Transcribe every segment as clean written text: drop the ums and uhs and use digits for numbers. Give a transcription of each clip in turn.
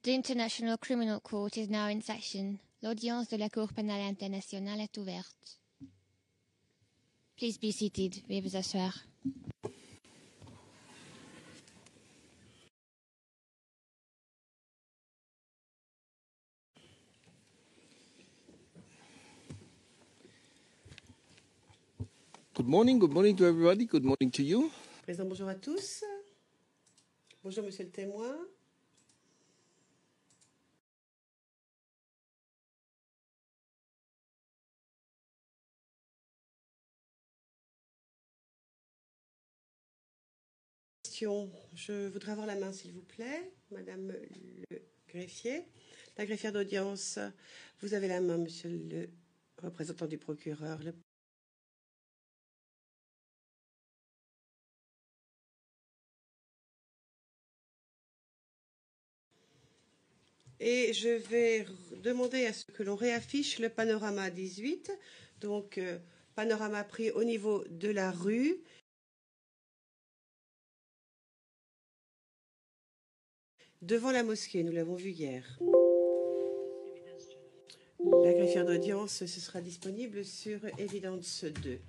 The International Criminal Court is now in session. L'audience de la Cour pénale internationale est ouverte. Please be seated. Veuillez vous asseoir. Good morning to everybody. Good morning to you. Président, bonjour à tous. Bonjour, monsieur le témoin. Je voudrais avoir la main, s'il vous plaît, madame le greffier. La greffière d'audience, vous avez la main, monsieur le représentant du procureur. Et je vais demander à ce que l'on réaffiche le panorama 18, donc panorama pris au niveau de la rue. Devant la mosquée, nous l'avons vu hier. La greffière d'audience, ce sera disponible sur Évidence 2.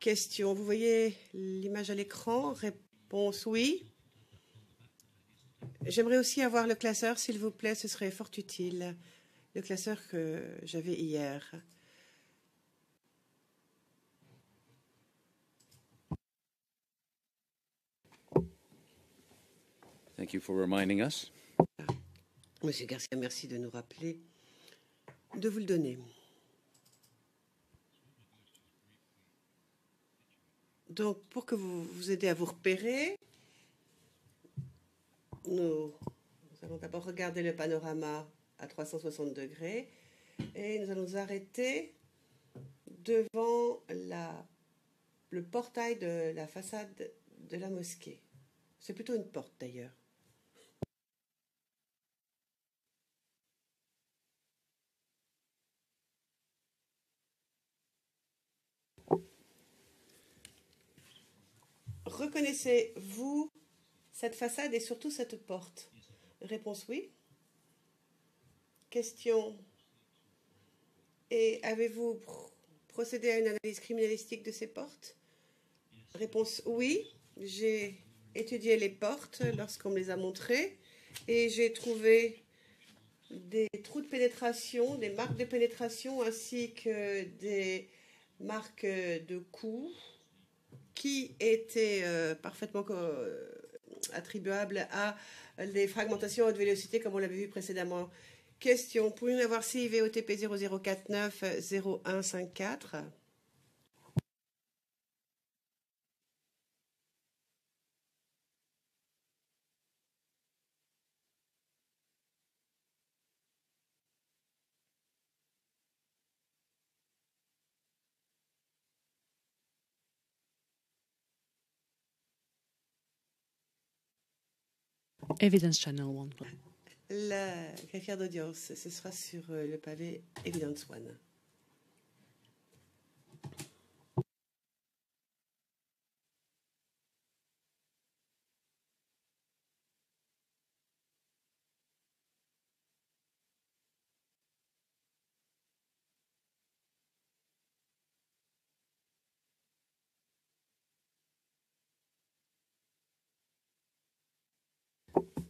Question, vous voyez l'image à l'écran? Réponse oui. J'aimerais aussi avoir le classeur, s'il vous plaît, ce serait fort utile. Le classeur que j'avais hier. Thank you for reminding us. Monsieur Garcia, merci de nous rappeler de vous le donner. Donc, pour que vous aider à vous repérer, nous allons d'abord regarder le panorama à 360 degrés et nous allons nous arrêter devant le portail de la façade de la mosquée. C'est plutôt une porte d'ailleurs. Reconnaissez-vous cette façade et surtout cette porte? Réponse oui. Question. Et avez-vous procédé à une analyse criminalistique de ces portes? Réponse oui. J'ai étudié les portes lorsqu'on me les a montrées et j'ai trouvé des trous de pénétration, des marques de pénétration ainsi que des marques de coups qui étaient parfaitement attribuables à les fragmentations à haute vélocité comme on l'avait vu précédemment. Question, pourriez-vous avoir CIV OTP 0049 0154? Evidence Channel 1. La greffière d'audience, ce sera sur le pavé Evidence 1.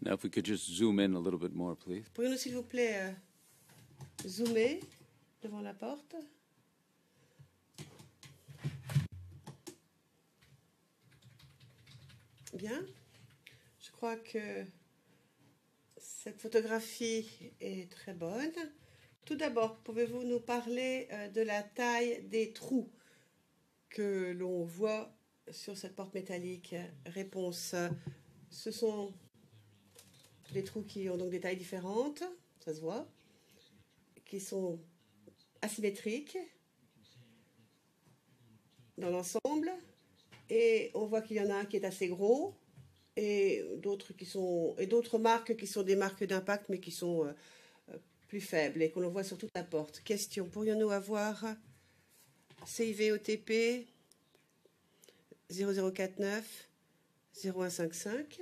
Now, if we could just zoom in a little bit more, please. Pourriez-nous, s'il vous plaît, zoomer devant la porte? Bien. Je crois que cette photographie est très bonne. Tout d'abord, pouvez-vous nous parler de la taille des trous que l'on voit sur cette porte métallique? Réponse, ce sont des trous qui ont donc des tailles différentes, ça se voit, qui sont asymétriques dans l'ensemble. Et on voit qu'il y en a un qui est assez gros et d'autres marques qui sont des marques d'impact mais qui sont plus faibles et qu'on le voit sur toute la porte. Question, pourrions-nous avoir CIV OTP 0049 0155?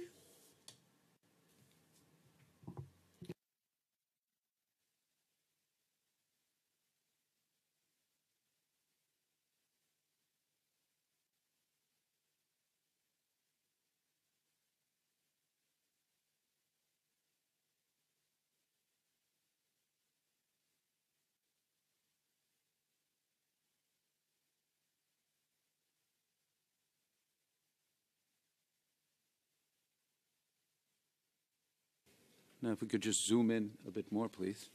Now, if we could just zoom in a bit more, please.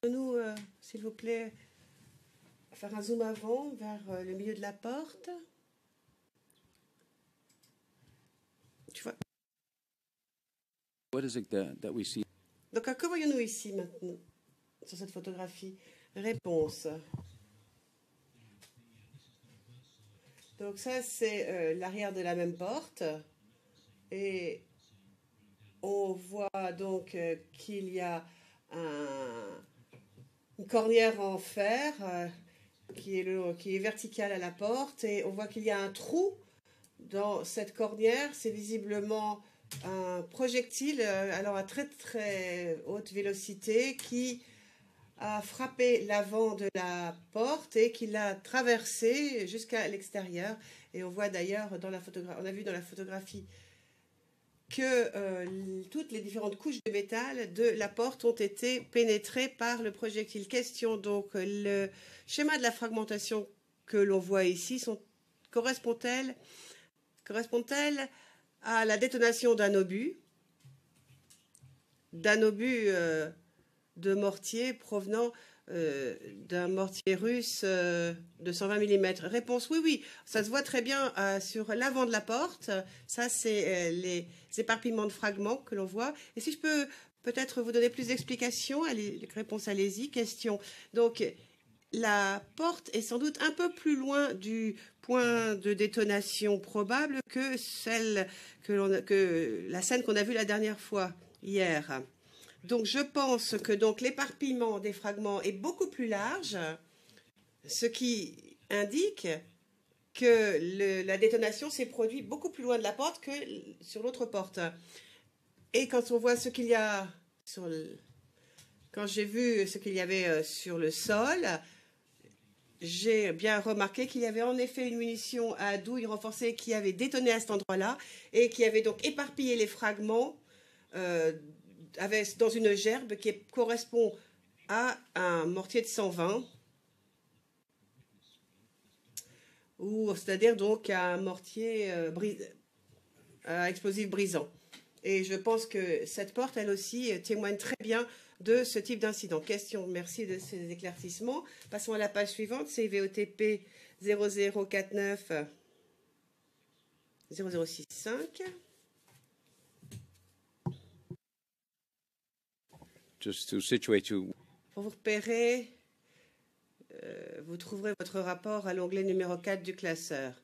Nous, s'il vous plaît, faire un zoom avant vers le milieu de la porte. Tu vois? What is it that we see? Donc, que voyons-nous ici maintenant sur cette photographie? Réponse. Donc ça, c'est l'arrière de la même porte. Et on voit donc qu'il y a une cornière en fer qui est verticale à la porte. Et on voit qu'il y a un trou dans cette cornière. C'est visiblement un projectile alors à très très haute vélocité qui a frappé l'avant de la porte et qui l'a traversé jusqu'à l'extérieur. Et on voit d'ailleurs dans la photographie, on a vu dans la photographie que toutes les différentes couches de métal de la porte ont été pénétrées par le projectile. Question donc, le schéma de la fragmentation que l'on voit ici correspond-elle à la détonation d'un obus de mortier provenant d'un mortier russe de 120 mm. Réponse oui, oui, ça se voit très bien sur l'avant de la porte. Ça, c'est les éparpillements de fragments que l'on voit. Et si je peux peut-être vous donner plus d'explications, réponse, allez-y. Question. Donc, la porte est sans doute un peu plus loin du point de détonation probable que la scène qu'on a vue la dernière fois, hier. Donc, je pense que l'éparpillement des fragments est beaucoup plus large, ce qui indique que la détonation s'est produite beaucoup plus loin de la porte que sur l'autre porte. Et quand on voit ce qu'il y a quand j'ai vu ce qu'il y avait sur le sol, j'ai bien remarqué qu'il y avait en effet une munition à douille renforcée qui avait détonné à cet endroit-là et qui avait donc éparpillé les fragments dans une gerbe qui correspond à un mortier de 120, c'est-à-dire donc à un mortier à explosif brisant. Et je pense que cette porte, elle aussi, témoigne très bien de ce type d'incident. Question, merci de ces éclaircissements. Passons à la page suivante, c'est VOTP 0049 0065. Just to situate you. Pour vous repérer, vous trouverez votre rapport à l'onglet numéro 4 du classeur.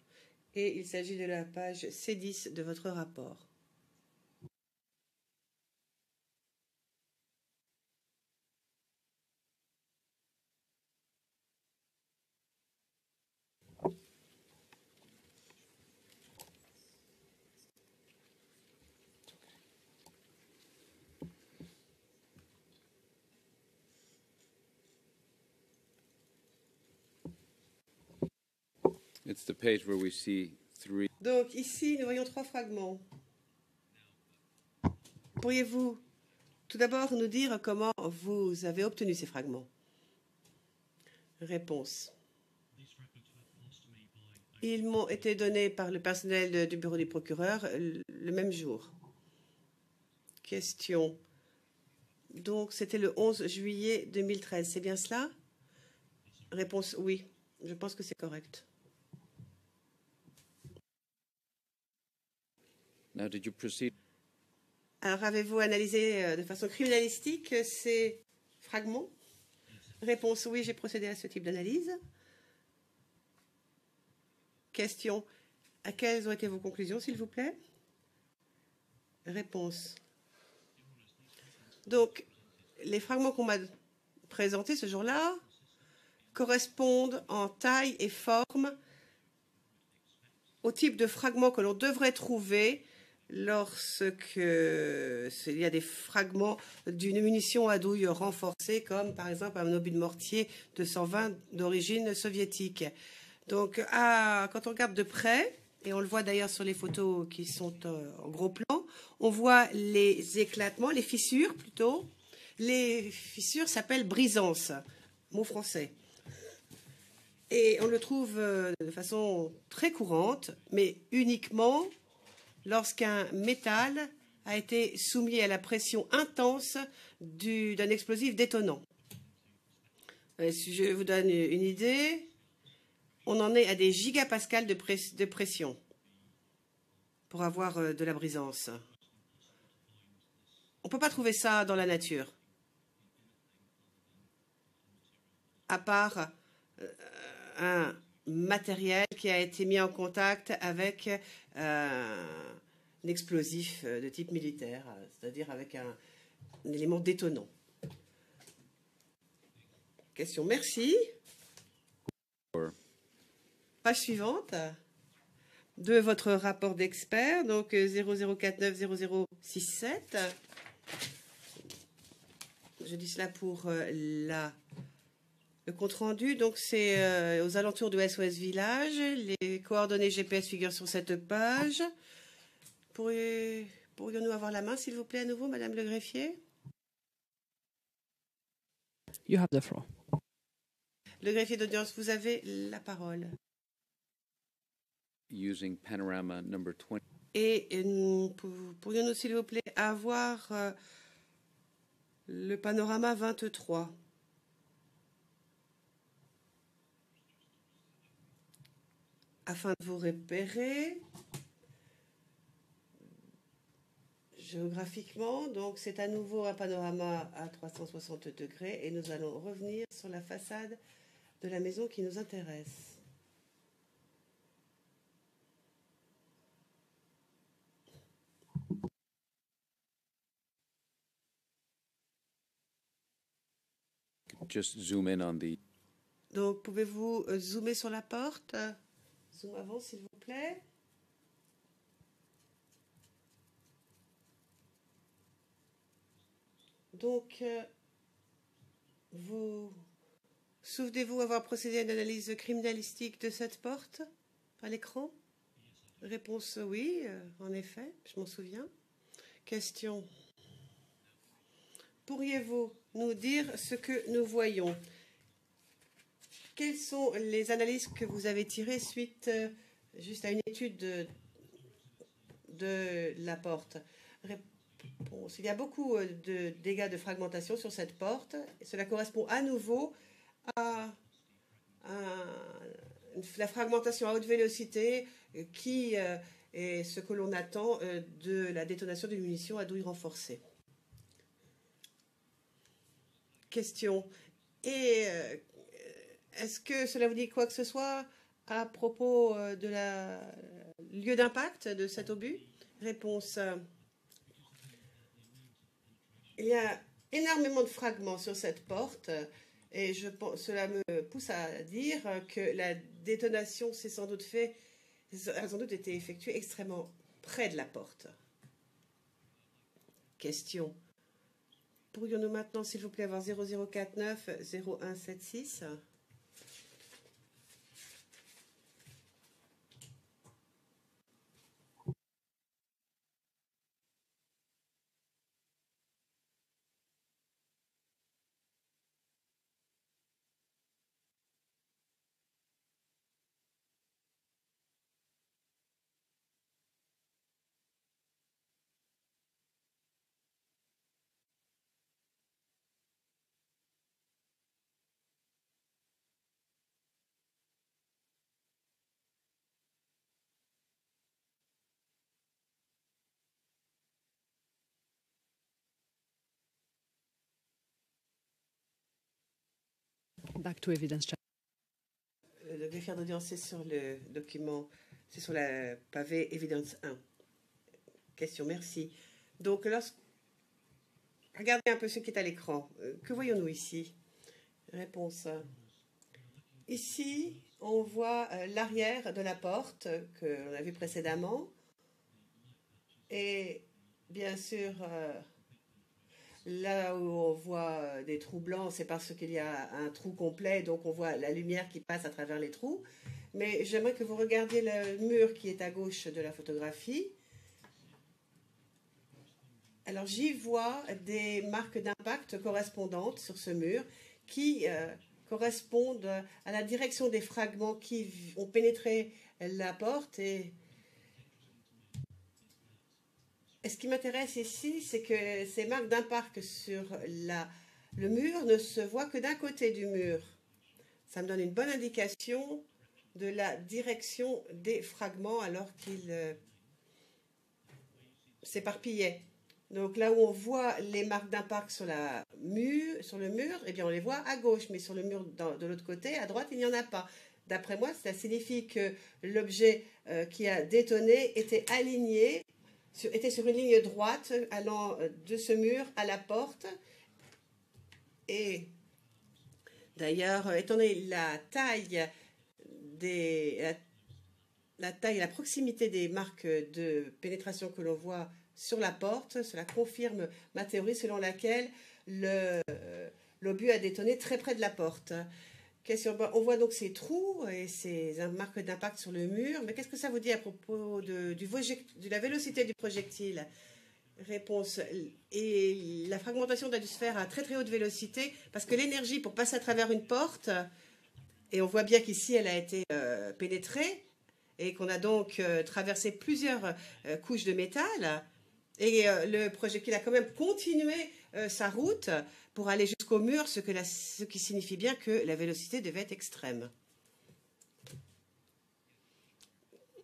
Et il s'agit de la page C10 de votre rapport. It's the page where we see three. Donc ici, nous voyons 3 fragments. Pourriez-vous tout d'abord nous dire comment vous avez obtenu ces fragments? Réponse. Ils m'ont été donnés par le personnel du bureau du procureur le même jour. Question. Donc c'était le 11 juillet 2013, c'est bien cela? Réponse oui, je pense que c'est correct. Now, did you proceed? Alors, avez-vous analysé de façon criminalistique ces fragments? Réponse oui, j'ai procédé à ce type d'analyse. Question. À quelles ont été vos conclusions, s'il vous plaît? Réponse. Donc, les fragments qu'on m'a présentés ce jour-là correspondent en taille et forme au type de fragments que l'on devrait trouver lorsque il y a des fragments d'une munition à douille renforcée, comme par exemple un obus de mortier de 120 d'origine soviétique. Donc, quand on regarde de près, et on le voit d'ailleurs sur les photos qui sont en gros plan, on voit les éclatements, les fissures plutôt. Les fissures s'appellent brisance, mot français. Et on le trouve de façon très courante, mais uniquement lorsqu'un métal a été soumis à la pression intense d'un explosif détonnant. Si je vous donne une idée, on en est à des gigapascales de pression pour avoir de la brisance. On ne peut pas trouver ça dans la nature, à part un matériel qui a été mis en contact avec un explosif de type militaire, c'est-à-dire avec un élément détonnant. Question, merci. Page suivante de votre rapport d'expert, donc 00490067. Je dis cela pour le compte-rendu. Donc, c'est aux alentours de SOS Village. Les coordonnées GPS figurent sur cette page. Pourrions-nous avoir la main, s'il vous plaît, à nouveau, Madame le greffier? You have the floor. Le greffier d'audience, vous avez la parole. Using panorama number 20. Et pourrions-nous, s'il vous plaît, avoir le panorama 23? Afin de vous repérer géographiquement, donc c'est à nouveau un panorama à 360 degrés et nous allons revenir sur la façade de la maison qui nous intéresse. Just zoom in on the. Donc, pouvez-vous zoomer sur la porte? Zoom avant, s'il vous plaît. Donc, vous souvenez-vous avoir procédé à une analyse criminalistique de cette porte à l'écran? Réponse oui, en effet, je m'en souviens. Question. Pourriez-vous nous dire ce que nous voyons? Quelles sont les analyses que vous avez tirées suite juste à une étude de la porte? Réponse. Il y a beaucoup de dégâts de fragmentation sur cette porte. Et cela correspond à nouveau à la fragmentation à haute vélocité qui est ce que l'on attend de la détonation d'une munition à douille renforcée. Question. Et est-ce que cela vous dit quoi que ce soit à propos de la lieu d'impact de cet obus? Réponse. Il y a énormément de fragments sur cette porte et cela me pousse à dire que la détonation a sans doute été effectuée extrêmement près de la porte. Question. Pourrions-nous maintenant, s'il vous plaît, avoir 0049 0176? Back to evidence check. Le greffier d'audience, c'est sur le document, c'est sur la pavé évidence 1. Question, merci. Donc, regardez un peu ce qui est à l'écran. Que voyons-nous ici? Réponse. Ici, on voit l'arrière de la porte que l'on a vu précédemment. Et bien sûr, là où on voit des trous blancs, c'est parce qu'il y a un trou complet, donc on voit la lumière qui passe à travers les trous. Mais j'aimerais que vous regardiez le mur qui est à gauche de la photographie. Alors j'y vois des marques d'impact correspondantes sur ce mur qui correspondent à la direction des fragments qui ont pénétré la porte et Et ce qui m'intéresse ici, c'est que ces marques d'impact sur le mur ne se voient que d'un côté du mur. Ça me donne une bonne indication de la direction des fragments alors qu'ils s'éparpillaient. Donc là où on voit les marques d'impact sur le mur, eh bien on les voit à gauche, mais sur le mur de l'autre côté, à droite, il n'y en a pas. D'après moi, ça signifie que l'objet qui a détonné était aligné, était sur une ligne droite allant de ce mur à la porte. Et d'ailleurs, étant donné la taille et la proximité des marques de pénétration que l'on voit sur la porte, cela confirme ma théorie selon laquelle l'obus a détonné très près de la porte. On voit donc ces trous et ces marques d'impact sur le mur, mais qu'est-ce que ça vous dit à propos de la vélocité du projectile? Réponse. Et la fragmentation doit dû se faire à très très haute vélocité parce que l'énergie pour passer à travers une porte, et on voit bien qu'ici elle a été pénétrée et qu'on a donc traversé plusieurs couches de métal, et le projectile a quand même continué sa route pour aller jusqu'au mur, ce qui signifie bien que la vélocité devait être extrême.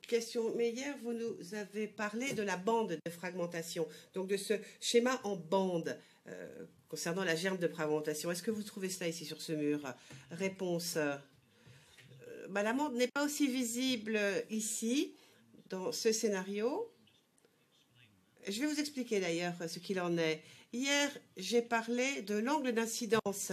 Question, mais hier, vous nous avez parlé de la bande de fragmentation, donc de ce schéma en bande concernant la germe de fragmentation. Est-ce que vous trouvez cela ici sur ce mur? Réponse, la bande n'est pas aussi visible ici, dans ce scénario. Je vais vous expliquer d'ailleurs ce qu'il en est. Hier, j'ai parlé de l'angle d'incidence,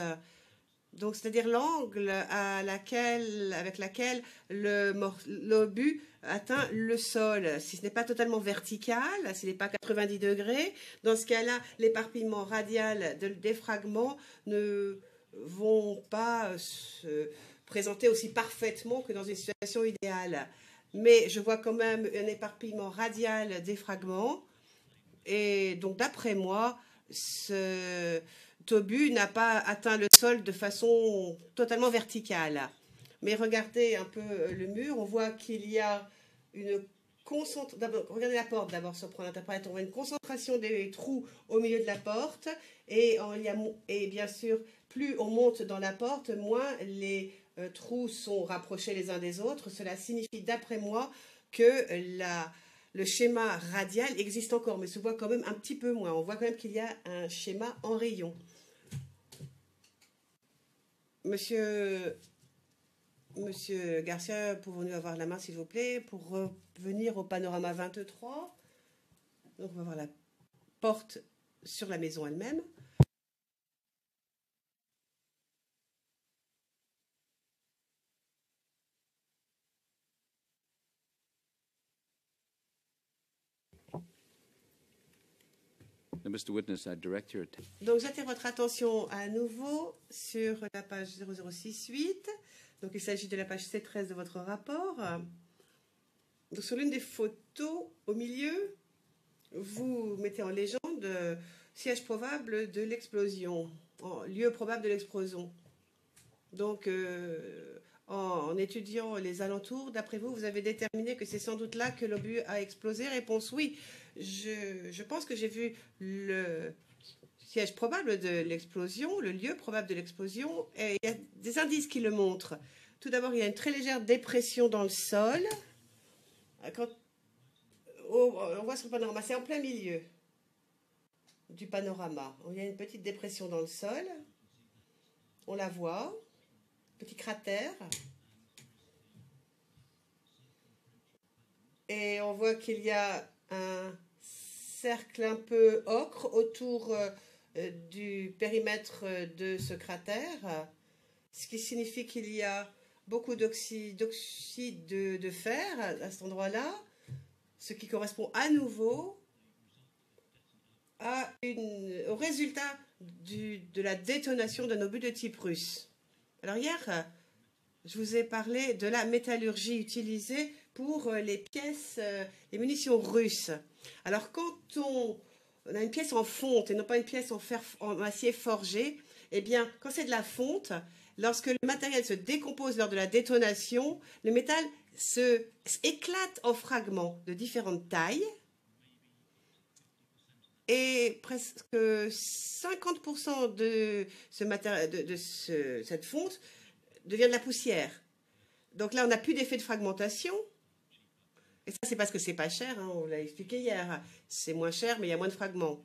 donc c'est-à-dire l'angle avec laquelle l'obus atteint le sol. Si ce n'est pas totalement vertical, s'il n'est pas 90 degrés, dans ce cas-là, l'éparpillement radial des fragments ne vont pas se présenter aussi parfaitement que dans une situation idéale. Mais je vois quand même un éparpillement radial des fragments. Et donc, d'après moi, cet obus n'a pas atteint le sol de façon totalement verticale. Mais regardez un peu le mur, on voit qu'il y a une concentration. Regardez la porte d'abord, Sopran Interprète. On voit une concentration des trous au milieu de la porte. Et bien sûr, plus on monte dans la porte, moins les trous sont rapprochés les uns des autres. Cela signifie, d'après moi, que le schéma radial existe encore, mais se voit quand même un petit peu moins. On voit quand même qu'il y a un schéma en rayon. Monsieur Garcia, pouvons-nous avoir la main, s'il vous plaît, pour revenir au panorama 23? Donc, on va voir la porte sur la maison elle-même. Mr. Witness, I direct your attention. Donc, j'attire votre attention à nouveau sur la page 0068. Donc, il s'agit de la page C13 de votre rapport. Donc, sur l'une des photos, au milieu, vous mettez en légende siège probable de l'explosion, lieu probable de l'explosion. Donc, en étudiant les alentours, d'après vous, vous avez déterminé que c'est sans doute là que l'obus a explosé? Réponse oui. Je pense que j'ai vu le siège probable de l'explosion, le lieu probable de l'explosion, et il y a des indices qui le montrent. Tout d'abord, il y a une très légère dépression dans le sol. On voit sur le panorama, c'est en plein milieu du panorama. Il y a une petite dépression dans le sol. On la voit. Petit cratère. Et on voit qu'il y a un cercle un peu ocre autour du périmètre de ce cratère, ce qui signifie qu'il y a beaucoup d'oxyde de fer à cet endroit-là, ce qui correspond à nouveau au résultat de la détonation d'un obus de type russe. Alors hier, je vous ai parlé de la métallurgie utilisée pour les pièces, les munitions russes. Alors quand on a une pièce en fonte et non pas une pièce en acier forgé, eh bien quand c'est de la fonte, lorsque le matériel se décompose lors de la détonation, le métal éclate en fragments de différentes tailles et presque 50% de cette fonte devient de la poussière. Donc là, on n'a plus d'effet de fragmentation. Et ça, c'est parce que c'est pas cher, hein, on l'a expliqué hier. C'est moins cher, mais il y a moins de fragments.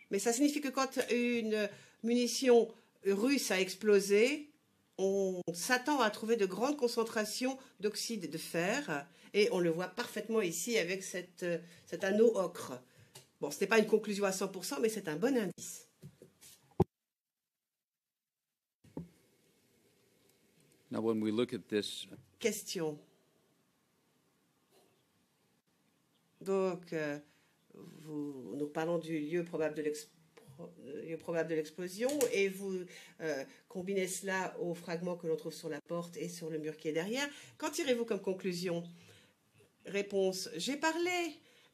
Mais ça signifie que quand une munition russe a explosé, on s'attend à trouver de grandes concentrations d'oxyde de fer. Et on le voit parfaitement ici avec cet anneau ocre. Bon, ce n'est pas une conclusion à 100%, mais c'est un bon indice. Now, when we look at this, Question. Donc, nous parlons du lieu probable de l'explosion et vous combinez cela aux fragments que l'on trouve sur la porte et sur le mur qui est derrière. Qu'en tirez-vous comme conclusion? Réponse. J'ai parlé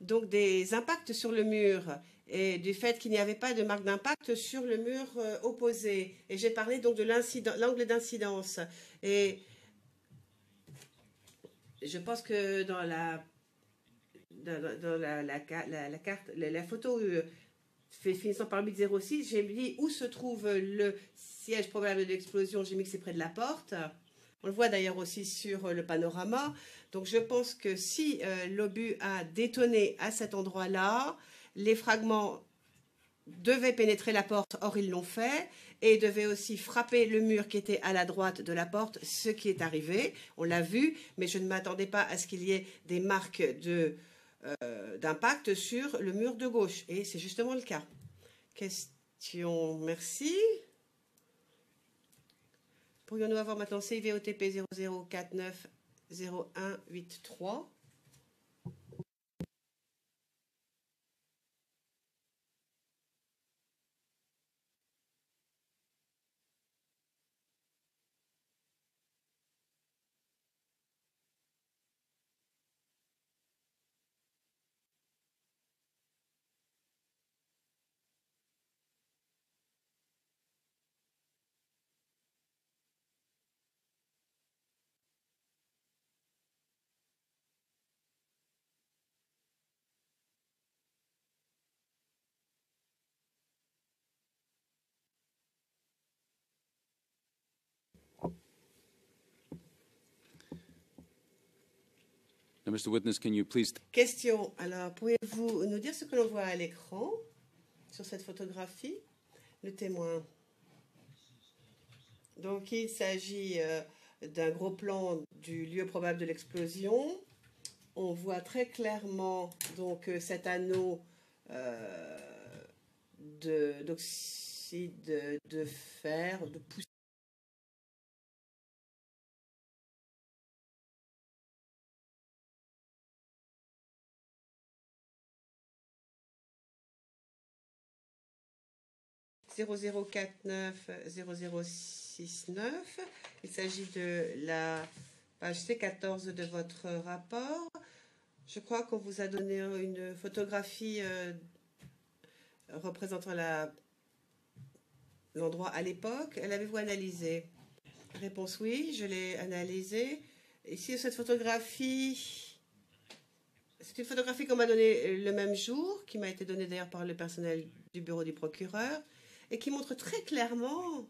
donc des impacts sur le mur et du fait qu'il n'y avait pas de marque d'impact sur le mur opposé. Et j'ai parlé donc de l'angle d'incidence. Et je pense que dans la carte, la photo finissant par 806, j'ai mis où se trouve le siège probable de l'explosion. J'ai mis que c'est près de la porte. On le voit d'ailleurs aussi sur le panorama. Donc je pense que si l'obus a détonné à cet endroit-là, les fragments devaient pénétrer la porte, or ils l'ont fait, et devaient aussi frapper le mur qui était à la droite de la porte, ce qui est arrivé. On l'a vu, mais je ne m'attendais pas à ce qu'il y ait des marques d'impact sur le mur de gauche. Et c'est justement le cas. Question, merci. Pourrions-nous avoir maintenant CIVOTP 00490183? now, Mr. Witness, can you please Question. Alors, pourriez-vous nous dire ce que l'on voit à l'écran sur cette photographie? Le témoin. Donc, il s'agit d'un gros plan du lieu probable de l'explosion. On voit très clairement donc cet anneau d'oxyde de fer, de poussière. « 0049-0069. Il s'agit de la page C14 de votre rapport. Je crois qu'on vous a donné une photographie représentant l'endroit à l'époque. L'avez-vous analysé? Réponse oui, je l'ai analysé. Ici, cette photographie, c'est une photographie qu'on m'a donnée le même jour, qui m'a été donnée d'ailleurs par le personnel du bureau du procureur, et qui montre très clairement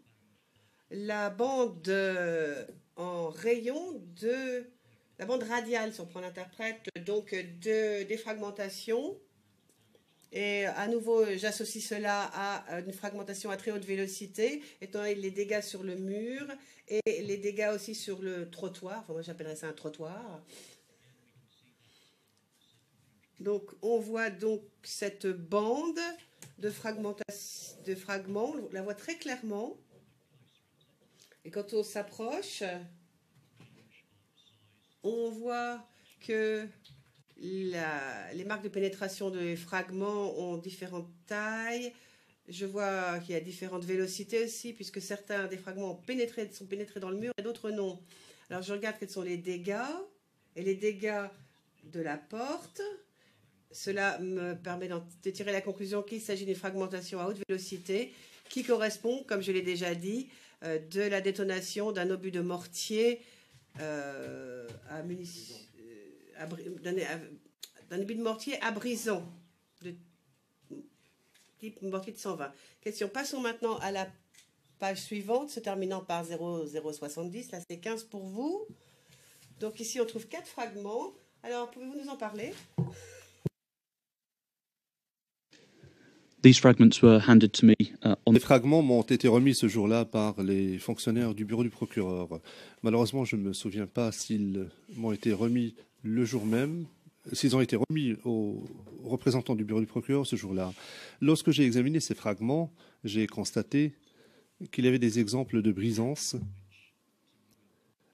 la bande en rayon de la bande radiale, si on prend l'interprète, donc de défragmentation. Et à nouveau, j'associe cela à une fragmentation à très haute vélocité, étant les dégâts sur le mur et les dégâts aussi sur le trottoir. Enfin, moi, j'appellerais ça un trottoir. Donc, on voit donc cette bande de fragments, on la voit très clairement. Et quand on s'approche, on voit que les marques de pénétration des fragments ont différentes tailles. Je vois qu'il y a différentes vélocités aussi, puisque certains des fragments sont pénétrés dans le mur et d'autres non. Alors je regarde quels sont les dégâts, et les dégâts de la porte. Cela me permet de tirer la conclusion qu'il s'agit d'une fragmentation à haute vélocité qui correspond, comme je l'ai déjà dit, de la détonation d'un obus de mortier d'un obus de mortier à brisant. type mortier de 120. Question. Passons maintenant à la page suivante, se terminant par 0070. Là, c'est 15 pour vous. Donc ici, on trouve 4 fragments. Alors, pouvez-vous nous en parler? These fragments were handed to me on Les fragments m'ont été remis ce jour-là par les fonctionnaires du bureau du procureur. Malheureusement, je ne me souviens pas s'ils m'ont été remis le jour même, s'ils ont été remis aux représentants du bureau du procureur ce jour-là. Lorsque j'ai examiné ces fragments, j'ai constaté qu'il y avait des exemples de brisance.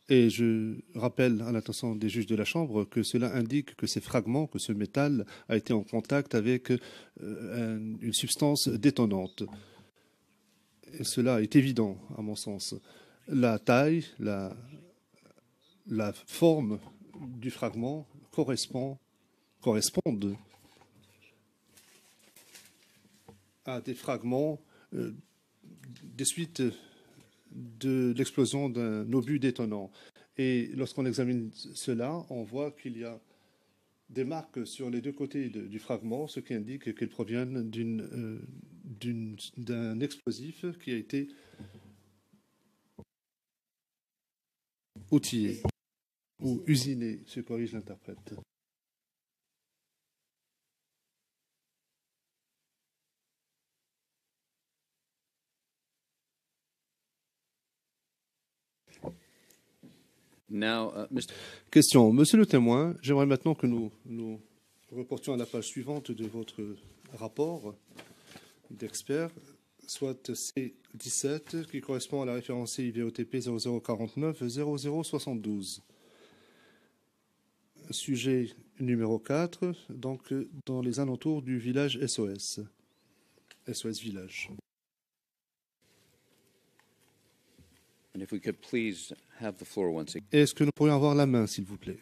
Et je rappelle à l'attention des juges de la Chambre que cela indique que ces fragments, que ce métal a été en contact avec une substance détonante. Et cela est évident, à mon sens. La taille, la forme du fragment correspondent à des fragments des suites de l'explosion d'un obus détonant. Et lorsqu'on examine cela, on voit qu'il y a des marques sur les deux côtés du fragment, ce qui indique qu'ils proviennent d'un explosif qui a été outillé ou usiné, se corrige l'interprète. now, Mr. Question. Monsieur le témoin, j'aimerais maintenant que nous reportions à la page suivante de votre rapport d'expert, soit C17, qui correspond à la référence CIVOTP 0049 0072. Sujet numéro 4, donc dans les alentours du village SOS Village. And if we could please have the floor once again. Est-ce que nous pourrions avoir la main, s'il vous plaît?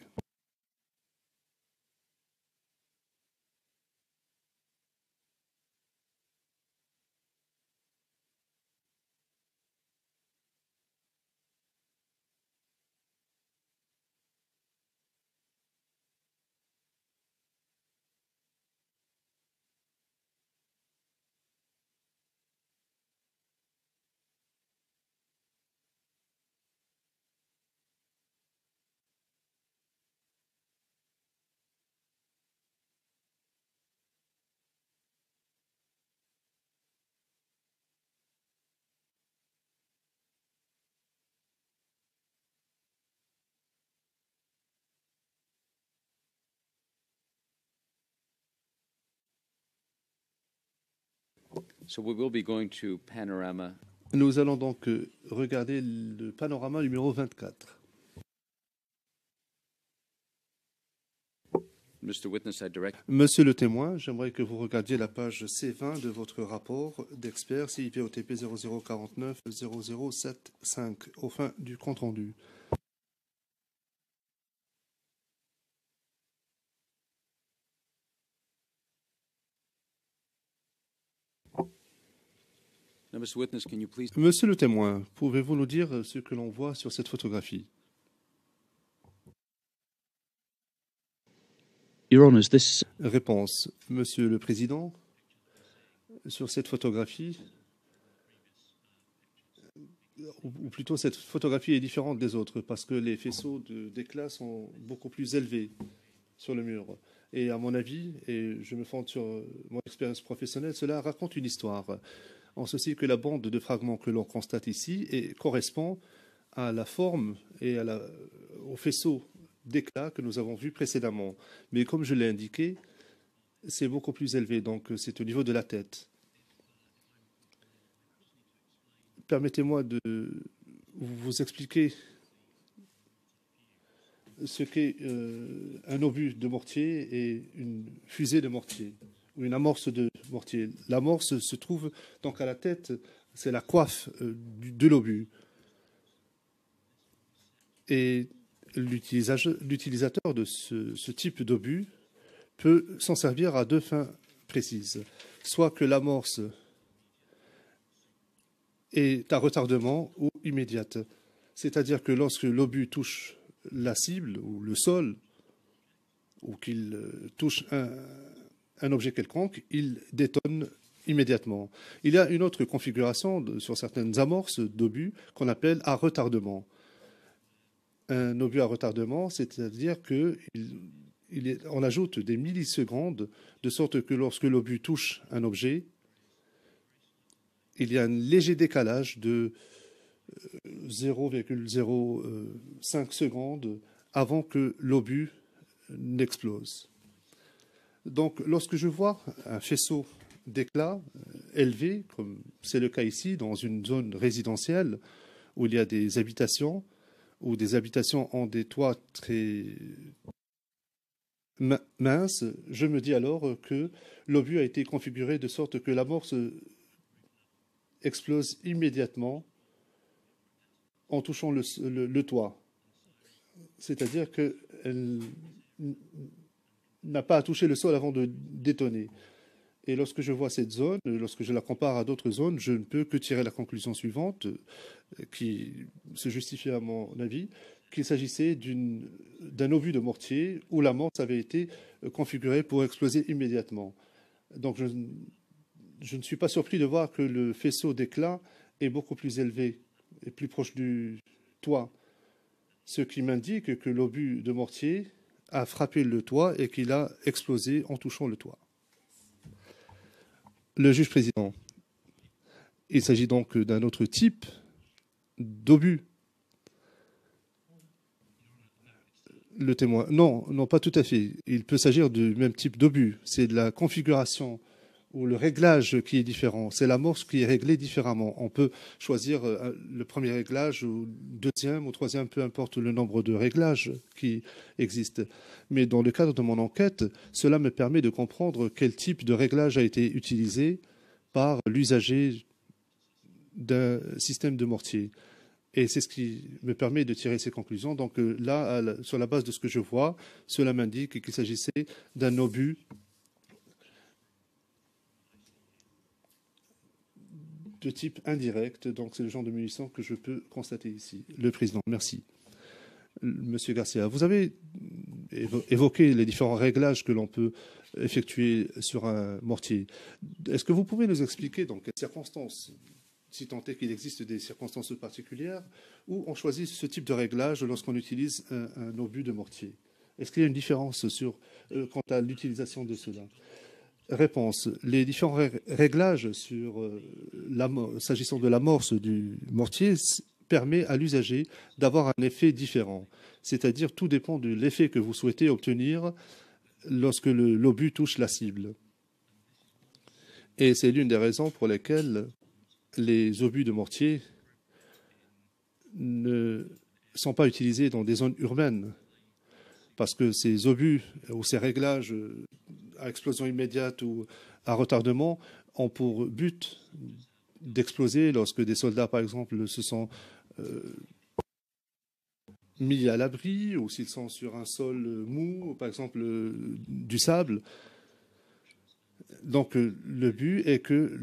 So we will be going to panorama. Nous allons donc regarder le panorama numéro 24. Mr. Witness, I direct. Monsieur le témoin, j'aimerais que vous regardiez la page C20 de votre rapport d'expert CIVOTP 0049 0075 au fin du compte-rendu. Now, Mr. Witness, can you please? Monsieur le témoin, pouvez-vous nous dire ce que l'on voit sur cette photographie? Your Honours, this. Réponse. Monsieur le Président, sur cette photographie, ou plutôt cette photographie est différente des autres parce que les faisceaux d'éclat sont beaucoup plus élevés sur le mur. Et à mon avis, et je me fonde sur mon expérience professionnelle, cela raconte une histoire. En ceci que la bande de fragments que l'on constate ici correspond à la forme et au faisceau d'éclat que nous avons vu précédemment. Mais comme je l'ai indiqué, c'est beaucoup plus élevé, donc c'est au niveau de la tête. Permettez-moi de vous expliquer ce qu'est un obus de mortier et une fusée de mortier, ou une amorce de mortier. L'amorce se trouve donc à la tête, c'est la coiffe de l'obus. Et l'utilisateur de ce type d'obus peut s'en servir à deux fins précises. Soit que l'amorce est à retardement ou immédiate. C'est-à-dire que lorsque l'obus touche la cible ou le sol, ou qu'il touche un objet quelconque, il détonne immédiatement. Il y a une autre configuration sur certaines amorces d'obus qu'on appelle à retardement. Un obus à retardement, c'est-à-dire qu'on ajoute des millisecondes de sorte que lorsque l'obus touche un objet, il y a un léger décalage de 0,05 secondes avant que l'obus n'explose. Donc, lorsque je vois un faisceau d'éclat élevé, comme c'est le cas ici, dans une zone résidentielle où il y a des habitations, où des habitations ont des toits très minces, je me dis alors que l'obus a été configuré de sorte que l'amorce explose immédiatement en touchant le toit. C'est-à-dire qu'elle n'a pas à toucher le sol avant de détonner. Et lorsque je vois cette zone, lorsque je la compare à d'autres zones, je ne peux que tirer la conclusion suivante, qui se justifie à mon avis, qu'il s'agissait d'un obus de mortier où l'amorce avait été configurée pour exploser immédiatement. Donc je ne suis pas surpris de voir que le faisceau d'éclat est beaucoup plus élevé et plus proche du toit, ce qui m'indique que l'obus de mortier a frappé le toit et qu'il a explosé en touchant le toit. Le juge président, il s'agit donc d'un autre type d'obus. Le témoin, non, pas tout à fait. Il peut s'agir du même type d'obus. C'est de la configuration ou le réglage qui est différent. C'est l'amorce qui est réglée différemment. On peut choisir le premier réglage ou deuxième ou troisième, peu importe le nombre de réglages qui existent. Mais dans le cadre de mon enquête, cela me permet de comprendre quel type de réglage a été utilisé par l'usager d'un système de mortier. Et c'est ce qui me permet de tirer ces conclusions. Donc là, sur la base de ce que je vois, cela m'indique qu'il s'agissait d'un obus de type indirect. Donc c'est le genre de munitions que je peux constater ici. Le président, merci. Monsieur Garcia, vous avez évoqué les différents réglages que l'on peut effectuer sur un mortier. Est-ce que vous pouvez nous expliquer dans quelles circonstances, si tant est qu'il existe des circonstances particulières, où on choisit ce type de réglage lorsqu'on utilise un obus de mortier? Est-ce qu'il y a une différence quant à l'utilisation de cela? Réponse. Les différents réglages s'agissant de l'amorce du mortier permet à l'usager d'avoir un effet différent. C'est-à-dire tout dépend de l'effet que vous souhaitez obtenir lorsque l'obus touche la cible. Et c'est l'une des raisons pour lesquelles les obus de mortier ne sont pas utilisés dans des zones urbaines. Parce que ces obus ou ces réglages à explosion immédiate ou à retardement ont pour but d'exploser lorsque des soldats, par exemple, se sont mis à l'abri ou s'ils sont sur un sol mou, par exemple du sable. Donc le but est que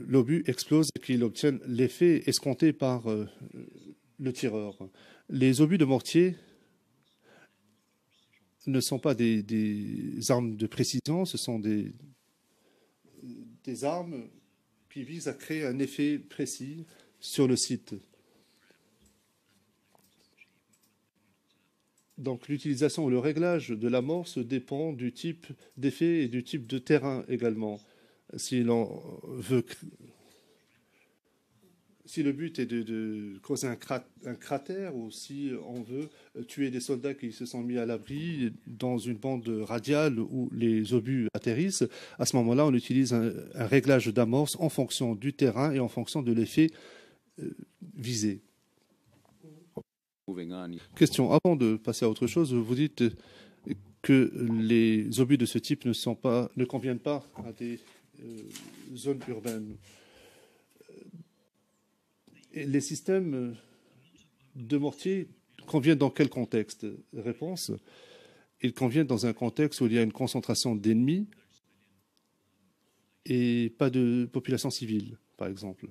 l'obus explose et qu'il obtienne l'effet escompté par le tireur. Les obus de mortier ne sont pas des armes de précision, ce sont des armes qui visent à créer un effet précis sur le site. Donc l'utilisation ou le réglage de l'amorce dépend du type d'effet et du type de terrain également. Si le but est de causer un cratère ou si on veut tuer des soldats qui se sont mis à l'abri dans une bande radiale où les obus atterrissent, à ce moment-là, on utilise un réglage d'amorce en fonction du terrain et en fonction de l'effet visé. Question. Avant de passer à autre chose, vous dites que les obus de ce type ne conviennent pas à des zones urbaines. Et les systèmes de mortier conviennent dans quel contexte? Réponse. Ils conviennent dans un contexte où il y a une concentration d'ennemis et pas de population civile, par exemple.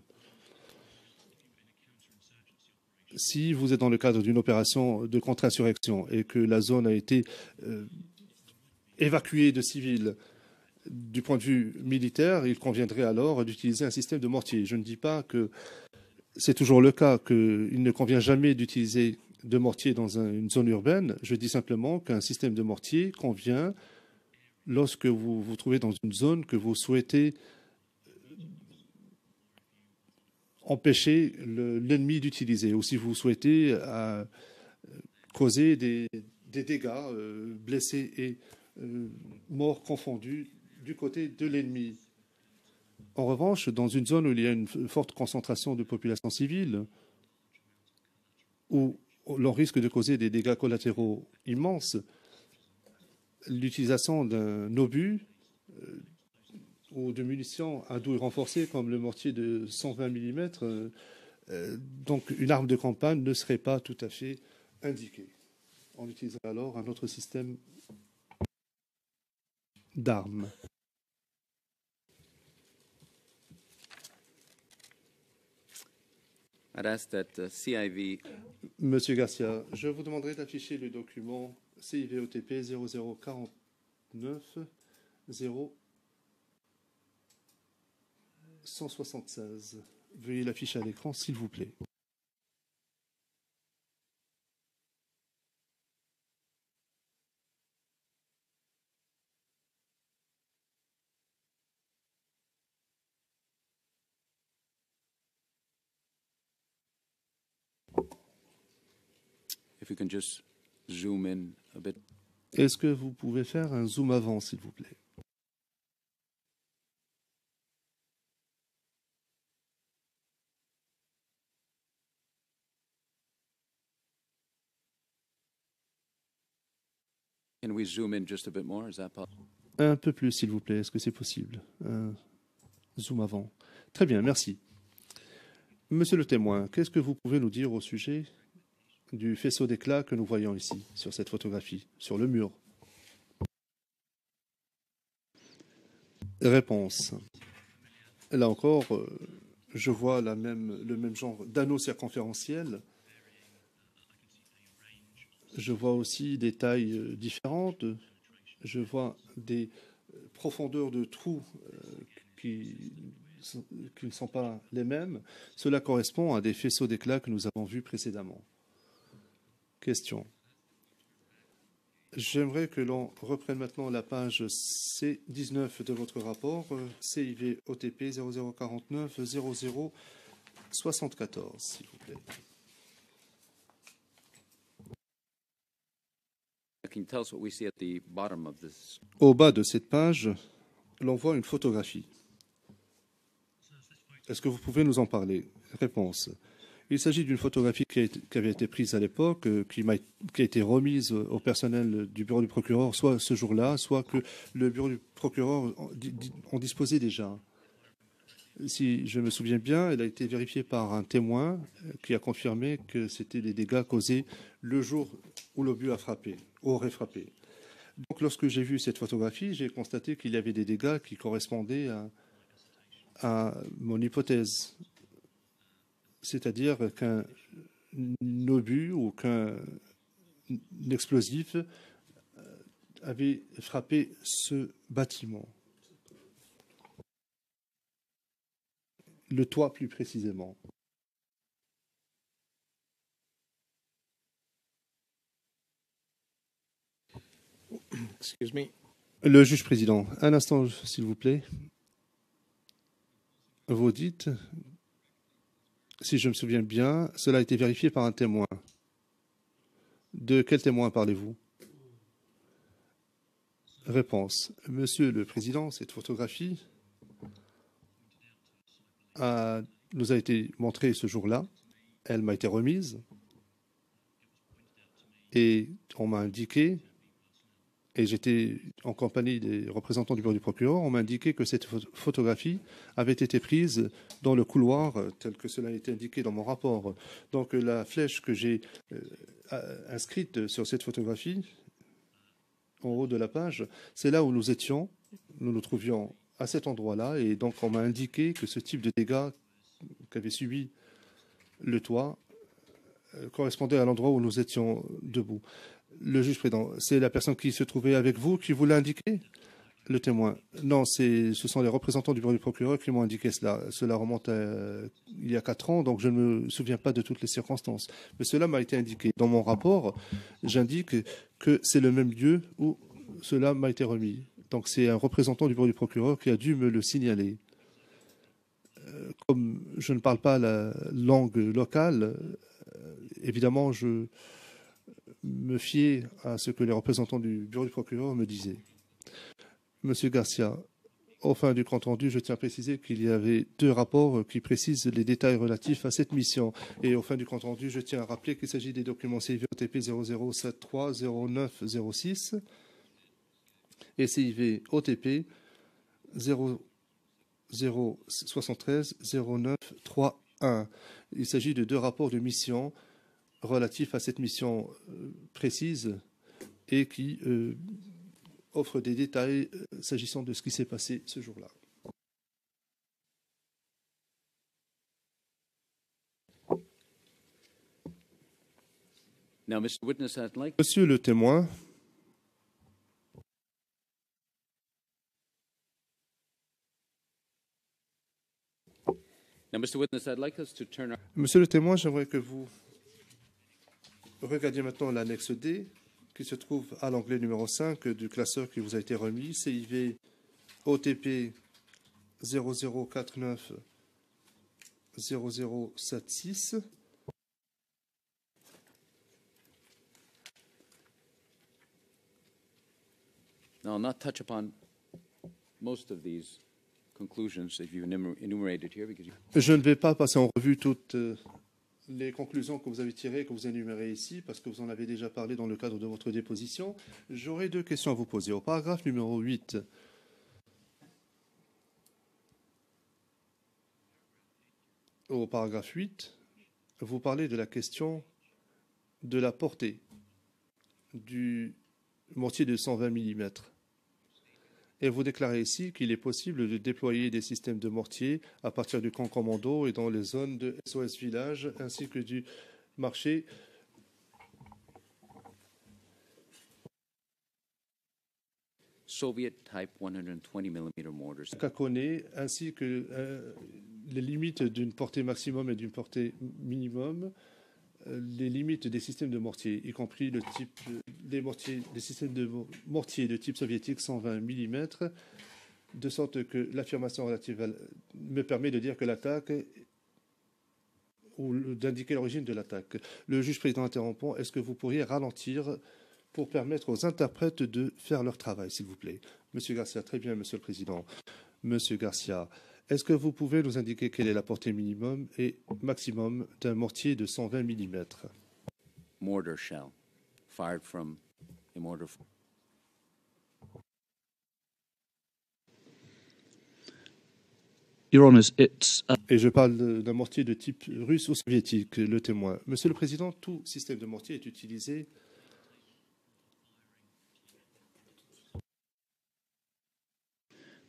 Si vous êtes dans le cadre d'une opération de contre-insurrection et que la zone a été évacuée de civils du point de vue militaire, il conviendrait alors d'utiliser un système de mortier. Je ne dis pas que c'est toujours le cas, qu'il ne convient jamais d'utiliser de mortier dans une zone urbaine. Je dis simplement qu'un système de mortier convient lorsque vous vous trouvez dans une zone que vous souhaitez empêcher l'ennemi d'utiliser, ou si vous souhaitez causer des dégâts, blessés et morts confondus du côté de l'ennemi. En revanche, dans une zone où il y a une forte concentration de population civile, où l'on risque de causer des dégâts collatéraux immenses, l'utilisation d'un obus ou de munitions à douille renforcée comme le mortier de 120 mm, donc une arme de campagne ne serait pas tout à fait indiquée. On utiliserait alors un autre système d'armes. I'd ask that CIV Monsieur Garcia, je vous demanderai d'afficher le document CIVOTP 0049 0176. Veuillez l'afficher à l'écran, s'il vous plaît. if you can just zoom in a bit. Est-ce que vous pouvez faire un zoom avant, s'il vous plaît? Can we zoom in just a bit more? Is that possible? Un peu plus, s'il vous plaît. Est-ce que c'est possible? Zoom avant. Très bien, merci. Monsieur le témoin, qu'est-ce que vous pouvez nous dire au sujet du faisceau d'éclat que nous voyons ici, sur cette photographie, sur le mur? Réponse. Là encore, je vois le même genre d'anneau circonférentiel. Je vois aussi des tailles différentes. Je vois des profondeurs de trous qui ne sont pas les mêmes. Cela correspond à des faisceaux d'éclat que nous avons vus précédemment. Question. J'aimerais que l'on reprenne maintenant la page C19 de votre rapport, CIV OTP 0049 0074, s'il vous plaît. Can you tell us what we see at the bottom of this? Au bas de cette page, l'on voit une photographie. Est-ce que vous pouvez nous en parler? Réponse. Il s'agit d'une photographie qui avait été prise à l'époque, qui a été remise au personnel du bureau du procureur, soit ce jour-là, soit que le bureau du procureur en disposait déjà. Si je me souviens bien, elle a été vérifiée par un témoin qui a confirmé que c'était des dégâts causés le jour où l'obus aurait frappé. Donc, lorsque j'ai vu cette photographie, j'ai constaté qu'il y avait des dégâts qui correspondaient à mon hypothèse. C'est-à-dire qu'un obus ou qu'un explosif avait frappé ce bâtiment. Le toit, plus précisément. Excuse me. Le juge président, un instant, s'il vous plaît. Vous dites, si je me souviens bien, cela a été vérifié par un témoin. De quel témoin parlez-vous? Réponse. Monsieur le Président, cette photographie nous a été montrée ce jour-là. Elle m'a été remise et on m'a indiqué, et j'étais en compagnie des représentants du bureau du procureur, on m'a indiqué que cette photographie avait été prise dans le couloir tel que cela a été indiqué dans mon rapport. Donc la flèche que j'ai inscrite sur cette photographie, en haut de la page, c'est là où nous étions, nous nous trouvions à cet endroit-là, et donc on m'a indiqué que ce type de dégâts qu'avait subi le toit correspondait à l'endroit où nous étions debout. Le juge président, c'est la personne qui se trouvait avec vous qui vous l'a indiqué? Le témoin. Non, ce sont les représentants du bureau du procureur qui m'ont indiqué cela. Cela remonte il y a 4 ans, donc je ne me souviens pas de toutes les circonstances. Mais cela m'a été indiqué. Dans mon rapport, j'indique que c'est le même lieu où cela m'a été remis. Donc c'est un représentant du bureau du procureur qui a dû me le signaler. Comme je ne parle pas la langue locale, évidemment, je me fiais à ce que les représentants du bureau du procureur me disaient. Monsieur Garcia, au fin du compte rendu, je tiens à préciser qu'il y avait 2 rapports qui précisent les détails relatifs à cette mission. Et au fin du compte rendu, je tiens à rappeler qu'il s'agit des documents CIV OTP 00730906 et CIV OTP 00730931. Il s'agit de 2 rapports de mission relatifs à cette mission précise et qui offre des détails s'agissant de ce qui s'est passé ce jour-là. Now, Mr. Witness, I'd like Monsieur le témoin, Monsieur le témoin, j'aimerais que vous regardiez maintenant l'annexe D, qui se trouve à l'onglet numéro 5 du classeur qui vous a été remis, CIV OTP 0049 0076. Now, I'll not touch upon most of these conclusions that you enumerated here because Je ne vais pas passer en revue toutes les conclusions que vous avez tirées, que vous énumérez ici, parce que vous en avez déjà parlé dans le cadre de votre déposition. J'aurais 2 questions à vous poser. Au paragraphe numéro 8, vous parlez de la question de la portée du mortier de 120 mm. Et vous déclarez ici qu'il est possible de déployer des systèmes de mortier à partir du camp commando et dans les zones de SOS village, ainsi que du marché Soviet type 120 mm mortars. Kakone, ainsi que les limites d'une portée maximum et d'une portée minimum, les limites des systèmes de mortier, y compris le type des systèmes de mortier de type soviétique 120 mm, de sorte que l'affirmation relative me permet de dire que l'attaque ou d'indiquer l'origine de l'attaque. Le juge président interrompant, est-ce que vous pourriez ralentir pour permettre aux interprètes de faire leur travail, s'il vous plaît? Monsieur Garcia, très bien, Monsieur le Président. Monsieur Garcia, est-ce que vous pouvez nous indiquer quelle est la portée minimum et maximum d'un mortier de 120 mm? Mortar shell fired from a mortar. Your Honours, it's Et je parle d'un mortier de type russe ou soviétique, le témoin. Monsieur le Président, tout système de mortier est utilisé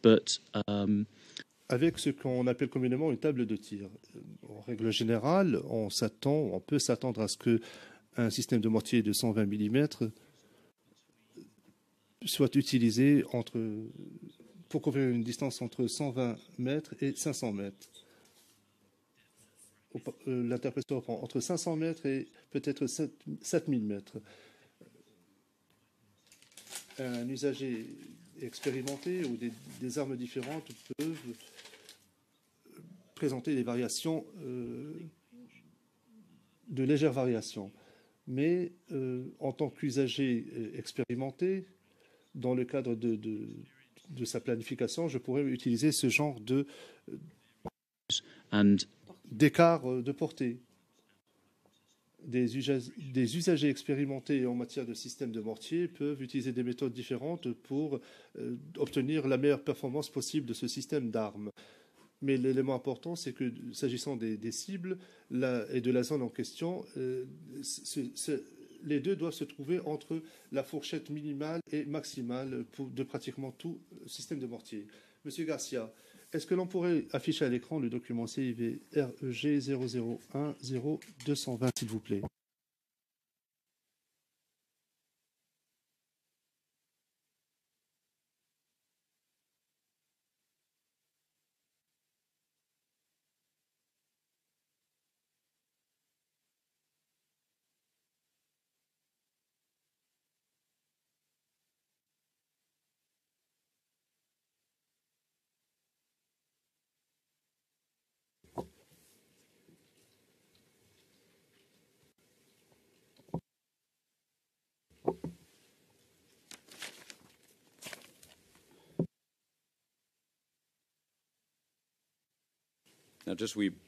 but avec ce qu'on appelle communément une table de tir. En règle générale, on peut s'attendre à ce qu'un système de mortier de 120 mm soit utilisé pour couvrir une distance entre 120 mètres et 500 mètres. L'interprète reprend entre 500 mètres et peut-être 7000 mètres. Un usager expérimenté ou des armes différentes peuvent présenter des variations, de légères variations. Mais en tant qu'usager expérimenté, dans le cadre de sa planification, je pourrais utiliser ce genre d'écart de portée. Des usagers expérimentés en matière de système de mortier peuvent utiliser des méthodes différentes pour obtenir la meilleure performance possible de ce système d'armes. Mais l'élément important, c'est que s'agissant des cibles et de la zone en question, les deux doivent se trouver entre la fourchette minimale et maximale de pratiquement tout système de mortier. Monsieur Garcia, est-ce que l'on pourrait afficher à l'écran le document CIV REG 00100220, s'il vous plaît? Now,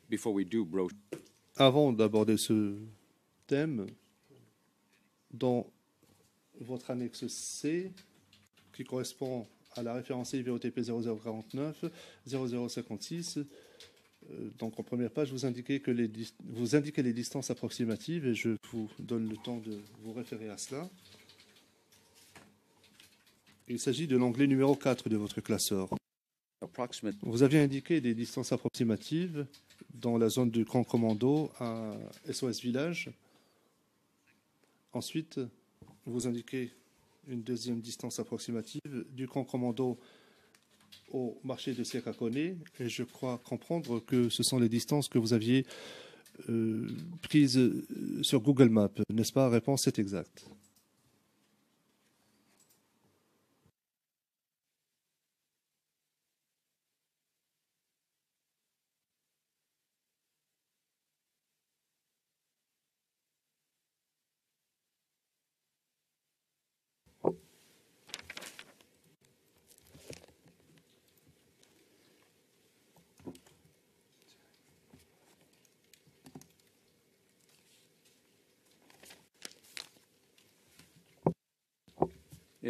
before we do brochure, Avant d'aborder ce thème, dans votre annexe C, qui correspond à la référence IVOTP 0049, 0056, donc en première page, vous indiquez les distances approximatives et je vous donne le temps de vous référer à cela. Il s'agit de l'onglet numéro 4 de votre classeur. approximate Vous avez indiqué des distances approximatives dans la zone du camp commando à SOS Village. Ensuite, vous indiquez une deuxième distance approximative du camp commando au marché de Siakakone. Et je crois comprendre que ce sont les distances que vous aviez prises sur Google Maps. N'est-ce pas? Réponse est exacte.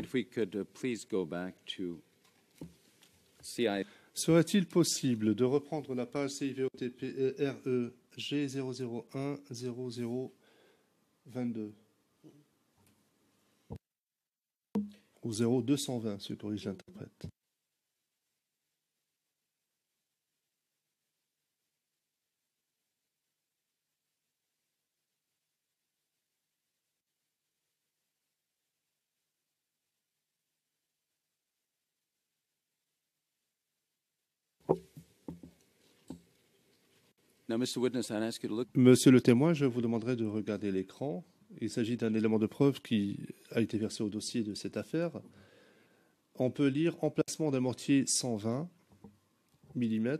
if we could please go back to CI. Serait-il possible de reprendre la page CIVOTP REG 001 0022 ou 0220, ce corrige l'interprète. Now, Mr. Witness, I'd ask you to look. Monsieur le témoin, je vous demanderai de regarder l'écran. Il s'agit d'un élément de preuve qui a été versé au dossier de cette affaire. On peut lire emplacement d'un mortier 120 mm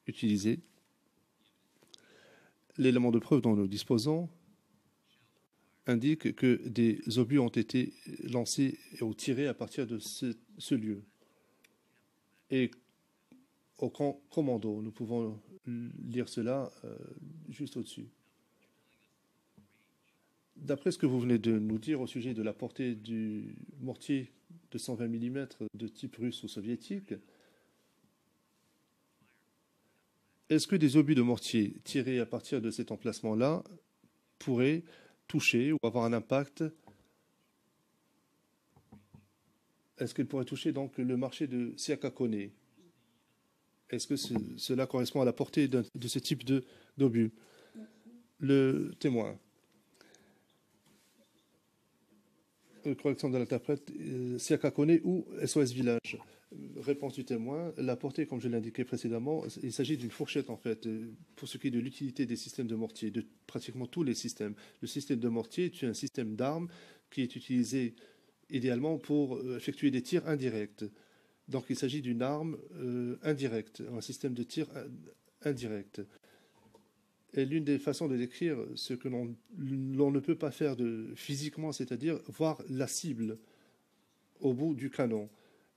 utilisé. L'élément de preuve dont nous disposons indique que des obus ont été lancés ou tirés à partir de ce lieu. Et au camp commando, nous pouvons lire cela juste au-dessus. D'après ce que vous venez de nous dire au sujet de la portée du mortier de 120 mm de type russe ou soviétique, est-ce que des obus de mortier tirés à partir de cet emplacement-là pourraient toucher ou avoir un impact? Est-ce qu'ils pourraient toucher donc le marché de Siakakone? Est-ce que cela correspond à la portée de ce type d'obus? Le témoin. Correction de l'interprète, Siakakone ou SOS Village. Réponse du témoin. La portée, comme je l'ai indiqué précédemment, il s'agit d'une fourchette en fait, pour ce qui est de l'utilité des systèmes de mortier, de pratiquement tous les systèmes. Le système de mortier est un système d'armes qui est utilisé idéalement pour effectuer des tirs indirects. Donc il s'agit d'une arme indirecte, un système de tir indirect. Et l'une des façons de décrire ce que l'on ne peut pas faire physiquement, c'est-à-dire voir la cible au bout du canon.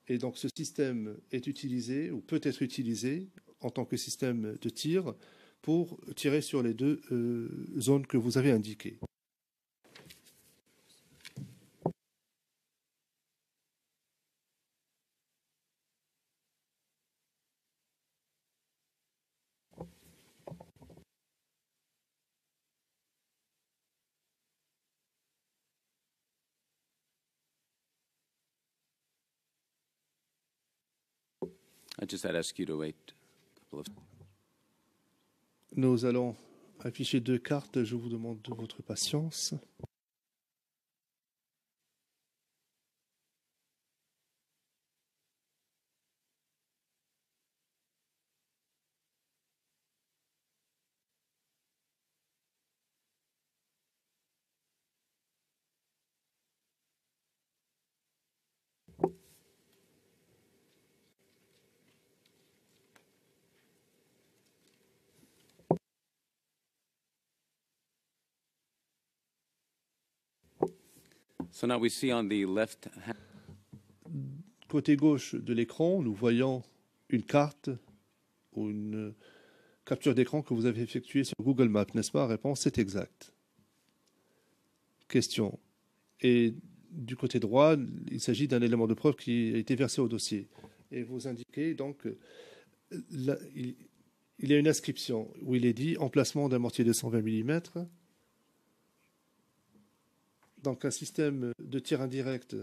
Et donc ce système est utilisé ou peut être utilisé en tant que système de tir pour tirer sur les deux zones que vous avez indiquées. I just had asked you to wait a couple of. Nous allons afficher deux cartes. Je vous demande de votre patience. So now we see on the left hand. Côté gauche de l'écran, nous voyons une carte ou une capture d'écran que vous avez effectuée sur Google Maps, n'est-ce pas? Réponse, c'est exact. Question. Et du côté droit, il s'agit d'un élément de preuve qui a été versé au dossier. Et vous indiquez donc, là, il y a une inscription où il est dit emplacement d'un mortier de 120 mm. Donc un système de tir indirect,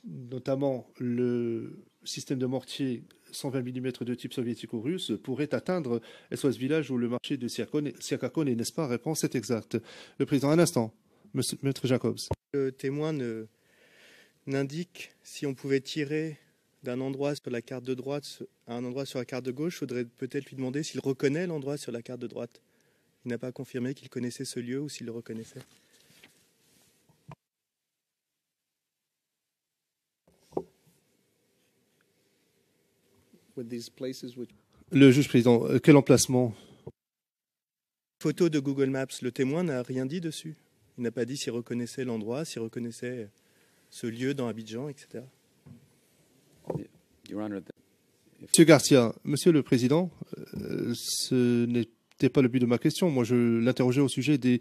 notamment le système de mortier 120 mm de type soviétique ou russe, pourrait atteindre SOS Village ou le marché de Siakakone, n'est-ce pas? Réponse est exacte. Le président, un instant. Maître Jacobs. Le témoin n'indique si on pouvait tirer d'un endroit sur la carte de droite à un endroit sur la carte de gauche. Il faudrait peut-être lui demander s'il reconnaît l'endroit sur la carte de droite. Il n'a pas confirmé qu'il connaissait ce lieu ou s'il le reconnaissait. Le juge président, quel emplacement? Photo de Google Maps, le témoin n'a rien dit dessus. Il n'a pas dit s'il reconnaissait l'endroit, s'il reconnaissait ce lieu dans Abidjan, etc. Your Honor, Monsieur Garcia, Monsieur le Président, ce n'était pas le but de ma question. Moi, je l'interrogeais au sujet des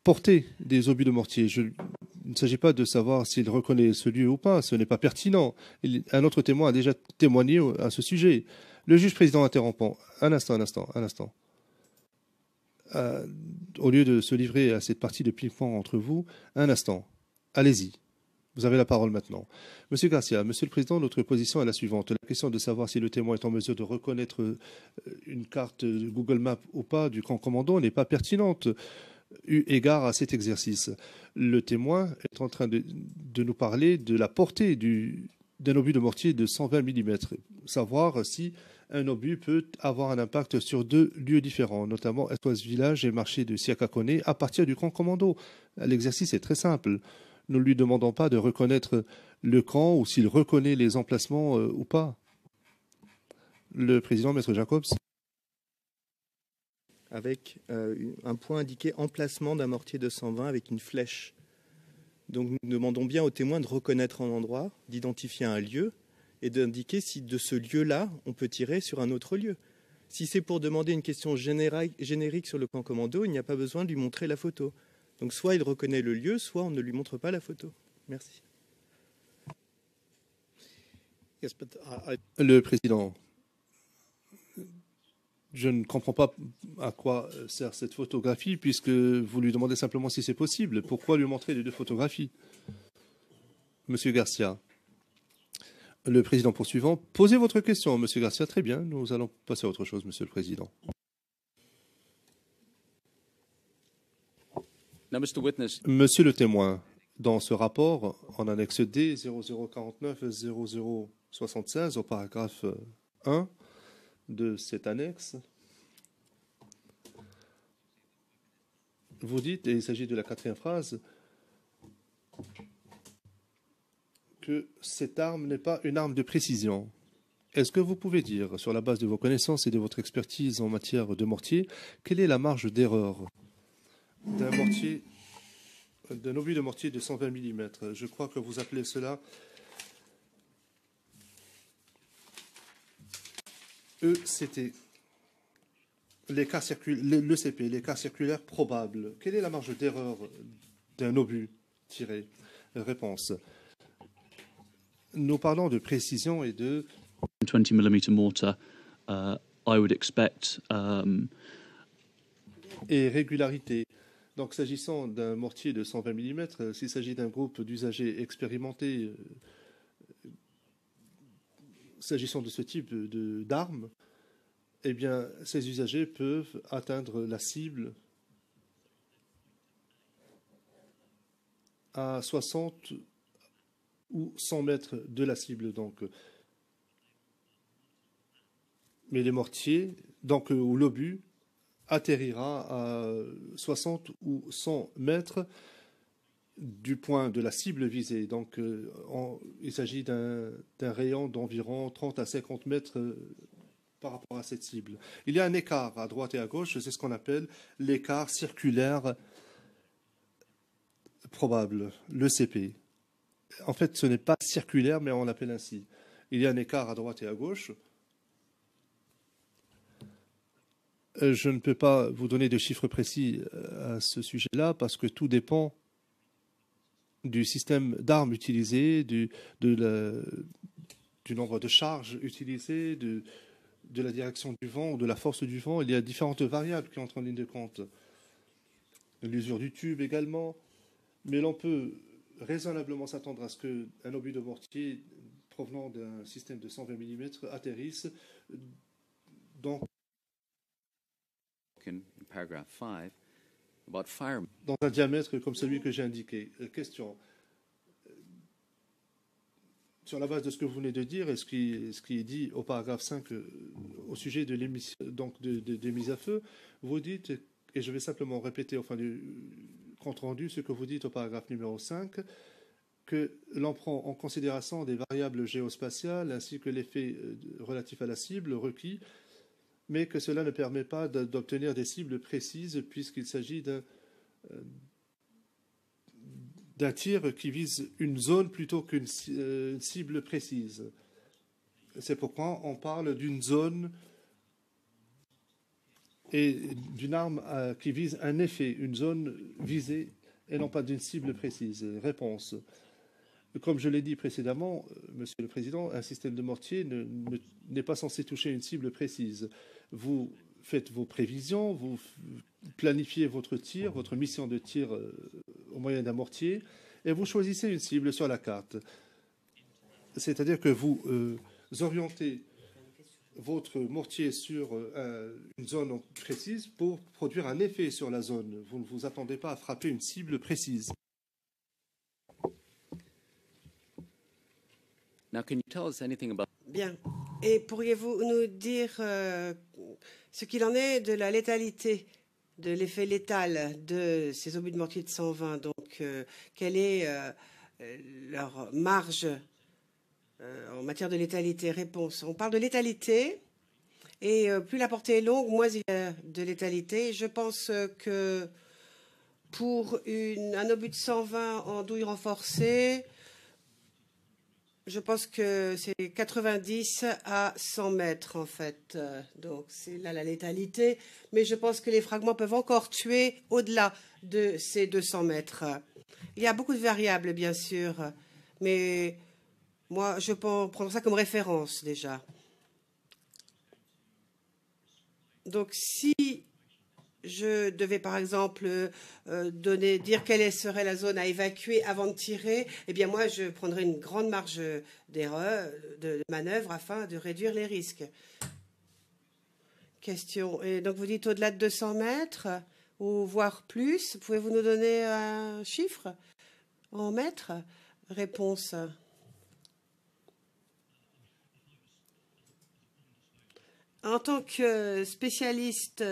portées des obus de mortier. Il ne s'agit pas de savoir s'il reconnaît ce lieu ou pas. Ce n'est pas pertinent. Un autre témoin a déjà témoigné à ce sujet. Le juge président interrompant. Un instant. Au lieu de se livrer à cette partie de ping-pong entre vous, un instant. Allez-y. Vous avez la parole maintenant. Monsieur Garcia, Monsieur le Président, notre position est la suivante. La question de savoir si le témoin est en mesure de reconnaître une carte Google Maps ou pas du camp commando n'est pas pertinente, eu égard à cet exercice. Le témoin est en train de nous parler de la portée d'un obus de mortier de 120 mm. Savoir si un obus peut avoir un impact sur deux lieux différents, notamment SOS Village et marché de Siakakone, à partir du camp commando. L'exercice est très simple. Nous ne lui demandons pas de reconnaître le camp ou s'il reconnaît les emplacements ou pas. Le président, Maître Jacobs. Avec un point indiqué emplacement d'un mortier de 120 avec une flèche. Donc nous demandons bien au témoin de reconnaître un endroit, d'identifier un lieu et d'indiquer si de ce lieu-là, on peut tirer sur un autre lieu. Si c'est pour demander une question générique sur le camp commando, il n'y a pas besoin de lui montrer la photo. Donc soit il reconnaît le lieu, soit on ne lui montre pas la photo. Merci. Le président, je ne comprends pas à quoi sert cette photographie puisque vous lui demandez simplement si c'est possible. Pourquoi lui montrer les deux photographies? Monsieur Garcia. Le président poursuivant, posez votre question, Monsieur Garcia. Très bien, nous allons passer à autre chose, Monsieur le Président. now, Mr. Witness, Monsieur le témoin, dans ce rapport, en annexe D 0049-0076, au paragraphe 1 de cette annexe, vous dites, et il s'agit de la quatrième phrase, que cette arme n'est pas une arme de précision. Est-ce que vous pouvez dire, sur la base de vos connaissances et de votre expertise en matière de mortier, quelle est la marge d'erreur d'un obus de mortier de 120 mm? Je crois que vous appelez cela ECT, l'ECP, l'écart circulaire probable. Quelle est la marge d'erreur d'un obus tiré? Réponse. Nous parlons de précision et de 20 mm mortar. I would expect et régularité. Donc, s'agissant d'un mortier de 120 mm, s'il s'agit d'un groupe d'usagers expérimentés, s'agissant de ce type d'armes, eh bien, ces usagers peuvent atteindre la cible à 60 ou 100 mètres de la cible. Donc, mais les mortiers, donc, ou l'obus, atterrira à 60 ou 100 mètres du point de la cible visée. Donc, il s'agit d'un rayon d'environ 30 à 50 mètres par rapport à cette cible. Il y a un écart à droite et à gauche, c'est ce qu'on appelle l'écart circulaire probable, l'ECP. En fait, ce n'est pas circulaire, mais on l'appelle ainsi. Il y a un écart à droite et à gauche, Je ne peux pas vous donner de chiffres précis à ce sujet-là parce que tout dépend du système d'armes utilisé, du nombre de charges utilisées, de la direction du vent ou de la force du vent. Il y a différentes variables qui entrent en ligne de compte. L'usure du tube également. Mais l'on peut raisonnablement s'attendre à ce qu'un obus de mortier provenant d'un système de 120 mm atterrisse dans paragraph 5 about fire. Dans un diamètre comme celui que j'ai indiqué. Question. Sur la base de ce que vous venez de dire et ce qui est dit au paragraphe 5 au sujet de l'émission, donc des mises à feu, vous dites, et je vais simplement répéter au fin du compte rendu ce que vous dites au paragraphe numéro 5, que l'on prend en considération des variables géospatiales ainsi que l'effet relatif à la cible requis, mais que cela ne permet pas d'obtenir des cibles précises puisqu'il s'agit d'un tir qui vise une zone plutôt qu'une cible précise. C'est pourquoi on parle d'une zone et d'une arme qui vise un effet, une zone visée et non pas d'une cible précise. Réponse. Comme je l'ai dit précédemment, Monsieur le Président, un système de mortier n'est pas censé toucher une cible précise. Vous faites vos prévisions, vous planifiez votre tir, votre mission de tir au moyen d'un mortier, et vous choisissez une cible sur la carte. C'est-à-dire que vous orientez votre mortier sur une zone précise pour produire un effet sur la zone. Vous ne vous attendez pas à frapper une cible précise. Now, can you tell us anything about... Bien. Et pourriez-vous nous dire ce qu'il en est de la létalité, de l'effet létal de ces obus de mortier de 120? Donc, quelle est leur marge en matière de létalité? Réponse. On parle de létalité, et plus la portée est longue, moins il y a de létalité. Je pense que pour un obus de 120 en douille renforcée, je pense que c'est 90 à 100 mètres, en fait. Donc, c'est là la létalité. Mais je pense que les fragments peuvent encore tuer au-delà de ces 200 mètres. Il y a beaucoup de variables, bien sûr. Mais moi, je peux prendre ça comme référence, déjà. Donc, si je devais, par exemple, dire quelle serait la zone à évacuer avant de tirer, eh bien, moi, je prendrais une grande marge d'erreur, de manœuvre, afin de réduire les risques. Question. Et donc, vous dites au-delà de 200 mètres, ou voire plus. Pouvez-vous nous donner un chiffre en mètres? Réponse. En tant que spécialiste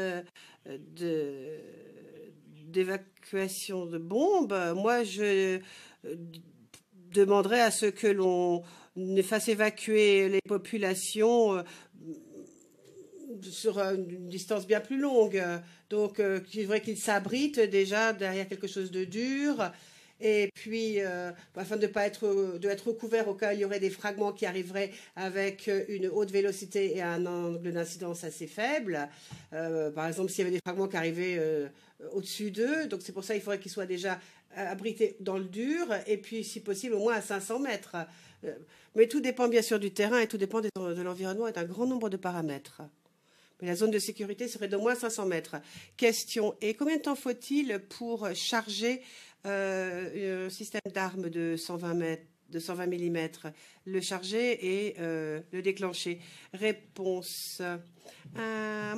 d'évacuation de bombes, moi, je demanderais à ce que l'on fasse évacuer les populations sur une distance bien plus longue. Donc, il faudrait qu'ils s'abritent déjà derrière quelque chose de dur. Et puis, afin de ne pas être couvert au cas où il y aurait des fragments qui arriveraient avec une haute vélocité et un angle d'incidence assez faible. Par exemple, s'il y avait des fragments qui arrivaient au-dessus d'eux. Donc, c'est pour ça qu'il faudrait qu'ils soient déjà abrités dans le dur. Et puis, si possible, au moins à 500 mètres. Mais tout dépend bien sûr du terrain et tout dépend de l'environnement et d'un grand nombre de paramètres. Mais la zone de sécurité serait d'au moins 500 mètres. Question. Et combien de temps faut-il pour charger un système d'armes de 120 mm, le charger et le déclencher? Réponse. Un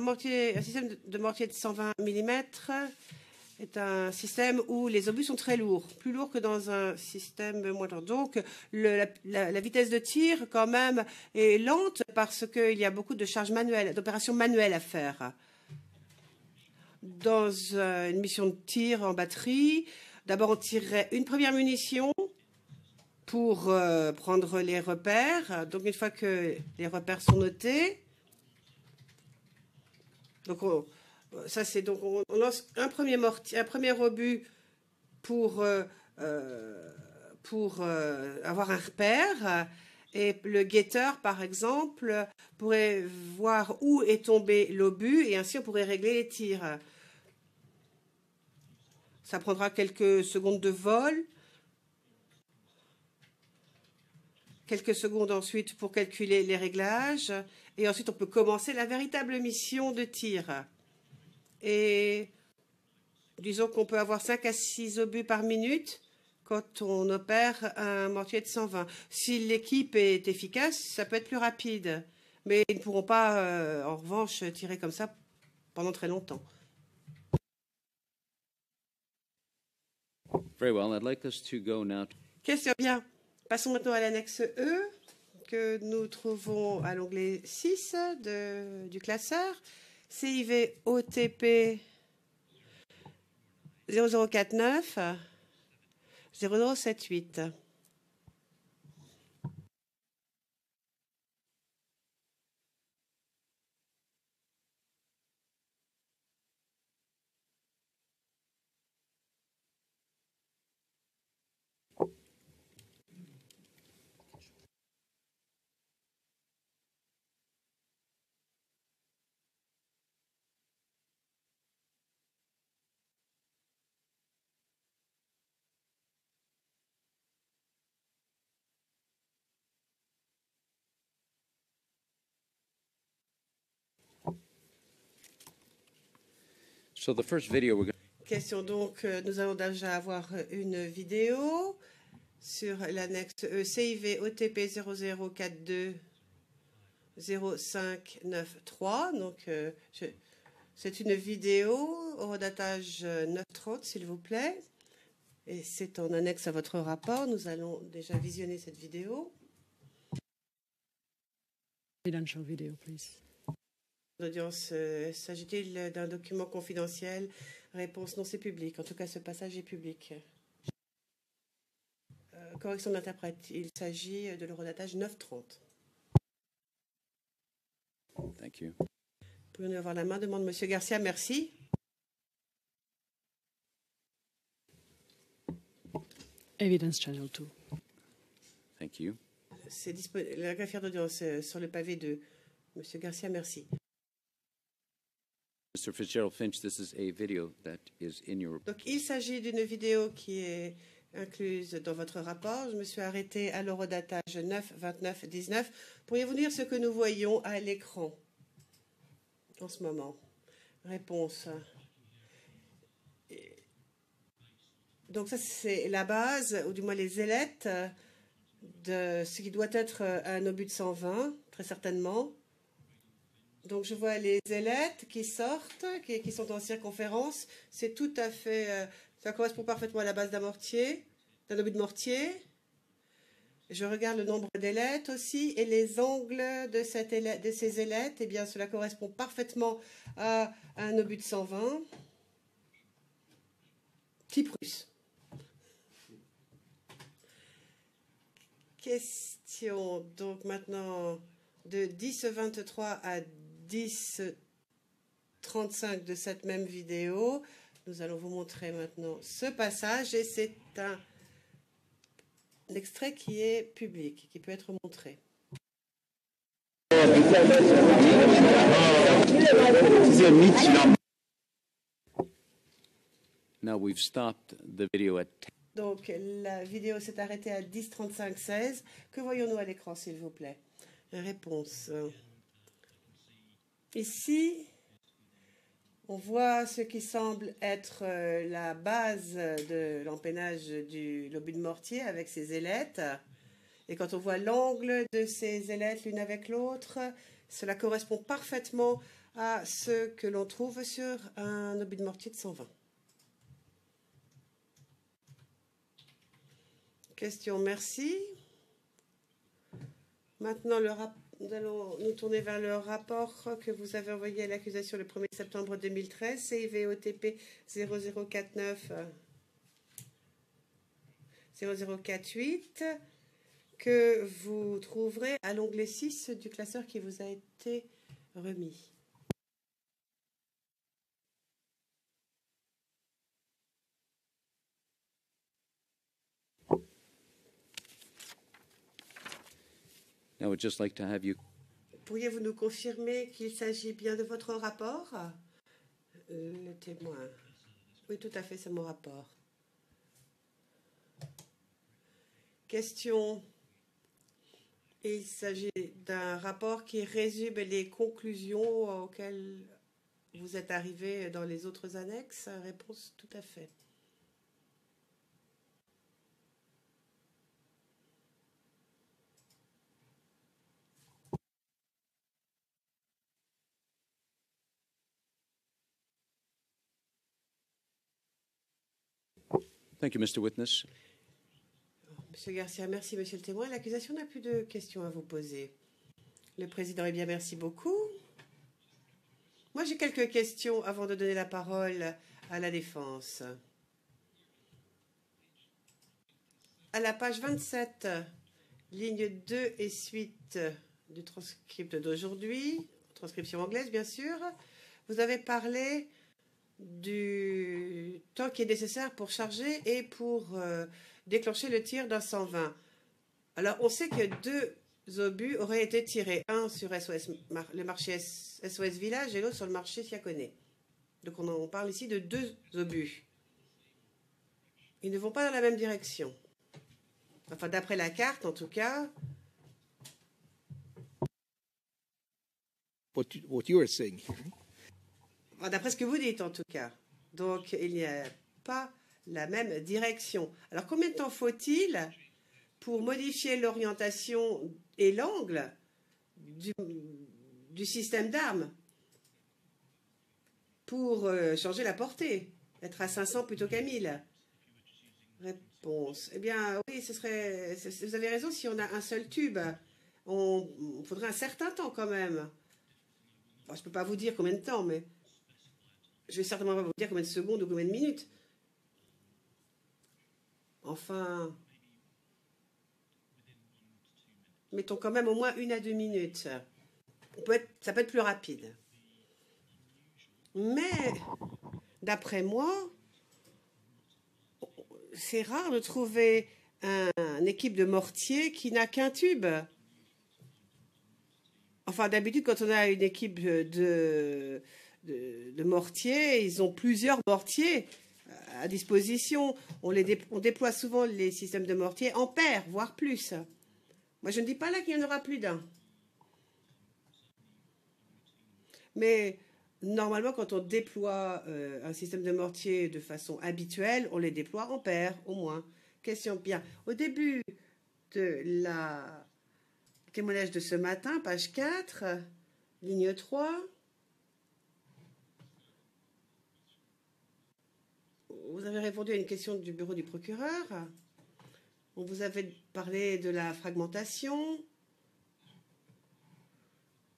système de mortier de 120 mm est un système où les obus sont très lourds, plus lourds que dans un système moindre. Donc, la vitesse de tir, quand même, est lente parce qu'il y a beaucoup de charges manuelles, d'opérations manuelles à faire. Dans une mission de tir en batterie, d'abord, on tirerait une première munition pour prendre les repères. Donc, une fois que les repères sont notés, donc on lance un premier mortier, un premier obus pour avoir un repère. Et le guetteur, par exemple, pourrait voir où est tombé l'obus et ainsi on pourrait régler les tirs. Ça prendra quelques secondes de vol, quelques secondes ensuite pour calculer les réglages et ensuite on peut commencer la véritable mission de tir. Et disons qu'on peut avoir 5 à 6 obus par minute quand on opère un mortier de 120. Si l'équipe est efficace, ça peut être plus rapide. Mais ils ne pourront pas, en revanche, tirer comme ça pendant très longtemps. Very well. I'd like us to go now. Question bien. Passons maintenant à l'annexe E que nous trouvons à l'onglet 6 du classeur. CIV OTP 0049 0078. So the first video we're going Question donc, nous allons déjà avoir une vidéo sur l'annexe E CIV OTP 0042 0593. Donc, c'est une vidéo au datage 930, s'il vous plaît. Et c'est en annexe à votre rapport. Nous allons déjà visionner cette vidéo. Confidential video, please. L'audience, s'agit-il d'un document confidentiel? Réponse non, c'est public. En tout cas, ce passage est public. Correction d'interprète. Il s'agit de l'horodatage 930. Thank you. Pouvons-nous avoir la main? Demande Monsieur Garcia. Merci. Evidence channel 2. Thank you. C'est la greffière d'audience sur le pavé de Monsieur Garcia. Merci. Mr. Fitzgerald Finch, this is a video that is in your. Donc, il s'agit d'une vidéo qui est incluse dans votre rapport. Je me suis arrêtée à l'horodatage 9, 29, 19. Pourriez-vous dire ce que nous voyons à l'écran en ce moment? Réponse. Donc, ça, c'est la base, ou du moins les ailettes de ce qui doit être un obus de 120, très certainement. Donc, je vois les ailettes qui sortent, qui sont en circonférence. C'est tout à fait... ça correspond parfaitement à la base d'un mortier, d'un obus de mortier. Je regarde le nombre d'ailettes aussi et les angles de ces ailettes. Eh bien, cela correspond parfaitement à un obus de 120. Type russe. Question, donc maintenant, de 10-23 à 10-35 de cette même vidéo. Nous allons vous montrer maintenant ce passage et c'est un extrait qui est public, qui peut être montré. Now we've stopped the video at. Donc la vidéo s'est arrêtée à 10-35-16. Que voyons-nous à l'écran, s'il vous plaît? Réponse. Ici, on voit ce qui semble être la base de l'empennage de l'obus de mortier avec ses ailettes. Et quand on voit l'angle de ces ailettes l'une avec l'autre, cela correspond parfaitement à ce que l'on trouve sur un obus de mortier de 120. Question, merci. Maintenant, nous allons nous tourner vers le rapport que vous avez envoyé à l'accusation le 1er septembre 2013, CIV-OTP 0049 0048, que vous trouverez à l'onglet 6 du classeur qui vous a été remis. I would just like to have you Pourriez-vous nous confirmer qu'il s'agit bien de votre rapport? Le témoin. Oui, tout à fait, c'est mon rapport. Question. Il s'agit d'un rapport qui résume les conclusions auxquelles vous êtes arrivé dans les autres annexes? Réponse, tout à fait. Thank you, Mr. Witness. Monsieur Garcia, merci, monsieur le témoin. L'accusation n'a plus de questions à vous poser. Le président, eh bien, merci beaucoup. Moi, j'ai quelques questions avant de donner la parole à la défense. À la page 27, ligne 2 et suite du transcript d'aujourd'hui, transcription anglaise, bien sûr, vous avez parlé du temps qui est nécessaire pour charger et pour déclencher le tir d'un 120. Alors, on sait que 2 obus auraient été tirés, un sur le marché SOS Village et l'autre sur le marché Siaconé. Donc, on parle ici de 2 obus. Ils ne vont pas dans la même direction. Enfin, d'après la carte, en tout cas. What you are saying. Enfin, d'après ce que vous dites, en tout cas. Donc, il n'y a pas la même direction. Alors, combien de temps faut-il pour modifier l'orientation et l'angle du système d'armes pour changer la portée, être à 500 plutôt qu'à 1000? Réponse. Eh bien, oui, vous avez raison, si on a un seul tube, il faudrait un certain temps quand même. Bon, je ne peux pas vous dire combien de temps, mais je vais certainement pas vous dire combien de secondes ou combien de minutes. Enfin, mettons quand même au moins 1 à 2 minutes. Ça peut être plus rapide. Mais, d'après moi, c'est rare de trouver une équipe de mortier qui n'a qu'un tube. Enfin, d'habitude, quand on a une équipe de mortiers, ils ont plusieurs mortiers à disposition. On déploie souvent les systèmes de mortiers en paire, voire plus. Moi, je ne dis pas là qu'il n'y en aura plus d'un. Mais normalement, quand on déploie un système de mortier de façon habituelle, on les déploie en paire, au moins. Question bien. Au début de la témoignage de ce matin, page 4, ligne 3, vous avez répondu à une question du bureau du procureur. On vous avait parlé de la fragmentation.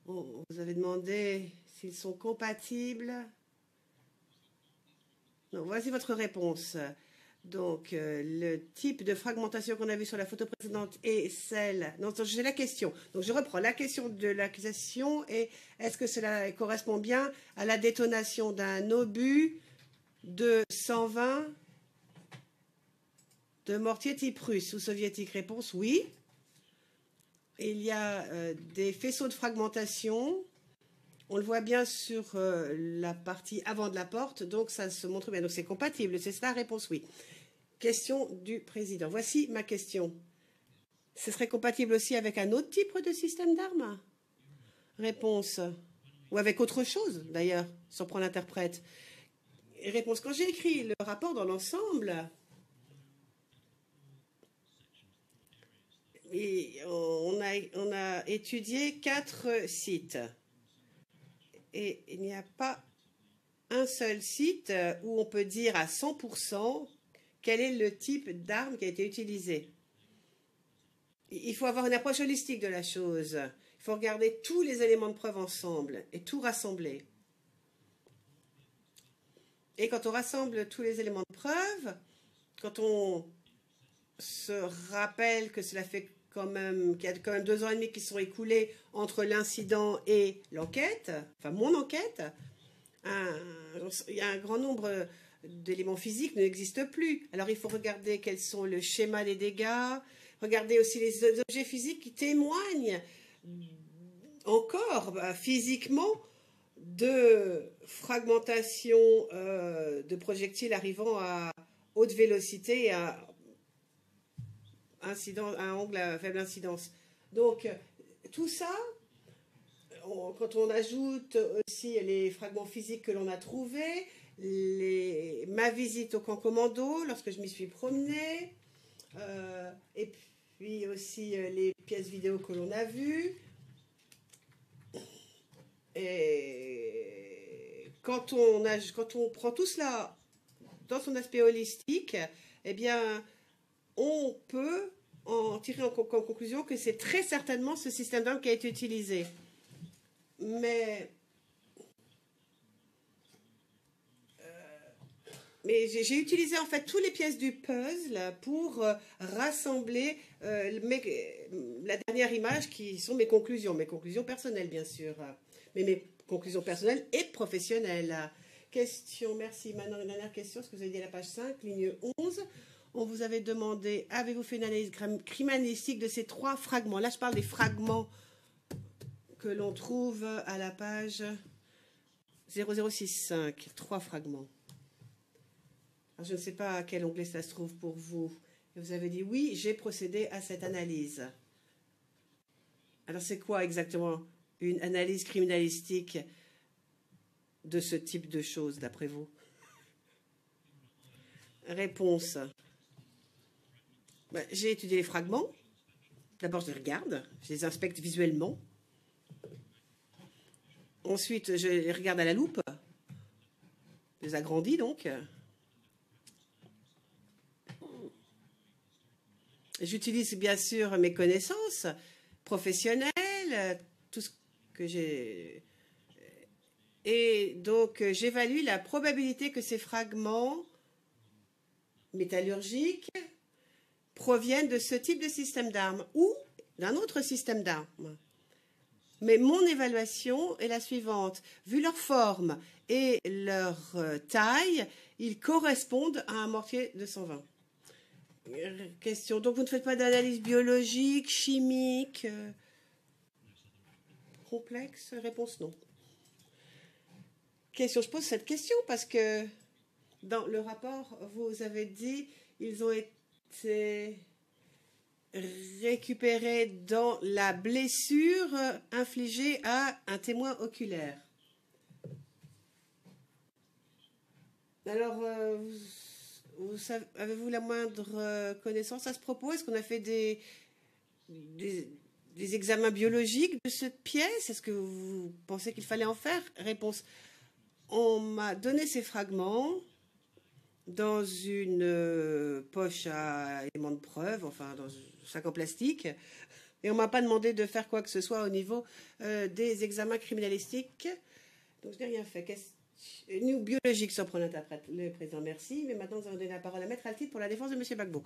On vous avait demandé s'ils sont compatibles. Non, voici votre réponse. Donc, le type de fragmentation qu'on a vu sur la photo précédente et celle... Non, j'ai la question. Donc, je reprends la question de l'accusation et est-ce que cela correspond bien à la détonation d'un obus de 120 de mortier type russe ou soviétique? Réponse oui. Il y a des faisceaux de fragmentation. On le voit bien sur la partie avant de la porte, donc ça se montre bien. Donc c'est compatible, c'est ça? Réponse oui. Question du président. Voici ma question. Ce serait compatible aussi avec un autre type de système d'armes? Réponse. Ou avec autre chose, d'ailleurs, si on prend l'interprète. Réponse. Quand j'ai écrit le rapport dans l'ensemble, et on a étudié 4 sites. Et il n'y a pas un seul site où on peut dire à 100% quel est le type d'arme qui a été utilisé. Il faut avoir une approche holistique de la chose. Il faut regarder tous les éléments de preuve ensemble et tout rassembler. Et quand on rassemble tous les éléments de preuve, quand on se rappelle que cela fait qu'il y a quand même 2 ans et demi qui sont écoulés entre l'incident et l'enquête, enfin mon enquête, il y a un grand nombre d'éléments physiques qui n'existent plus. Alors il faut regarder quels sont le schéma des dégâts, regarder aussi les objets physiques qui témoignent encore physiquement de fragmentation de projectiles arrivant à haute vélocité et à un angle à faible incidence. Donc, tout ça, quand on ajoute aussi les fragments physiques que l'on a trouvés, ma visite au camp commando, lorsque je m'y suis promenée, et puis aussi les pièces vidéo que l'on a vues. Et quand on prend tout cela dans son aspect holistique, eh bien, on peut en tirer en conclusion que c'est très certainement ce système d'armes qui a été utilisé. Mais j'ai utilisé en fait toutes les pièces du puzzle pour rassembler la dernière image qui sont mes conclusions personnelles bien sûr, mais mes conclusions personnelles et professionnelles. Question, merci. Maintenant, une dernière question, ce que vous avez dit à la page 5, ligne 11. On vous avait demandé, avez-vous fait une analyse criminalistique de ces 3 fragments? Là, je parle des fragments que l'on trouve à la page 0065, 3 fragments. Alors, je ne sais pas à quel onglet ça se trouve pour vous. Et vous avez dit, oui, j'ai procédé à cette analyse. Alors, c'est quoi exactement une analyse criminalistique de ce type de choses, d'après vous? Réponse. J'ai étudié les fragments. D'abord, je les regarde, je les inspecte visuellement. Ensuite, je les regarde à la loupe. Je les agrandis, donc. J'utilise bien sûr mes connaissances professionnelles, tout ce que j'ai. Et donc, j'évalue la probabilité que ces fragments métallurgiques proviennent de ce type de système d'armes ou d'un autre système d'armes. Mais mon évaluation est la suivante. Vu leur forme et leur taille, ils correspondent à un mortier de 120. Question. Donc, vous ne faites pas d'analyse biologique, chimique complexe? Réponse non. Question. Je pose cette question parce que dans le rapport, vous avez dit ils ont été récupérés dans la blessure infligée à un témoin oculaire. Alors, avez-vous la moindre connaissance à ce propos? Est-ce qu'on a fait des examens biologiques de cette pièce? Est-ce que vous pensez qu'il fallait en faire? Réponse. On m'a donné ces fragments dans une poche à éléments de preuve, enfin dans un sac en plastique, et on ne m'a pas demandé de faire quoi que ce soit au niveau des examens criminalistiques. Donc je n'ai rien fait. Biologique, sans prendre l'interprète. Le président, merci. Mais maintenant, nous allons donner la parole à Maître Altit pour la défense de M. Gbagbo.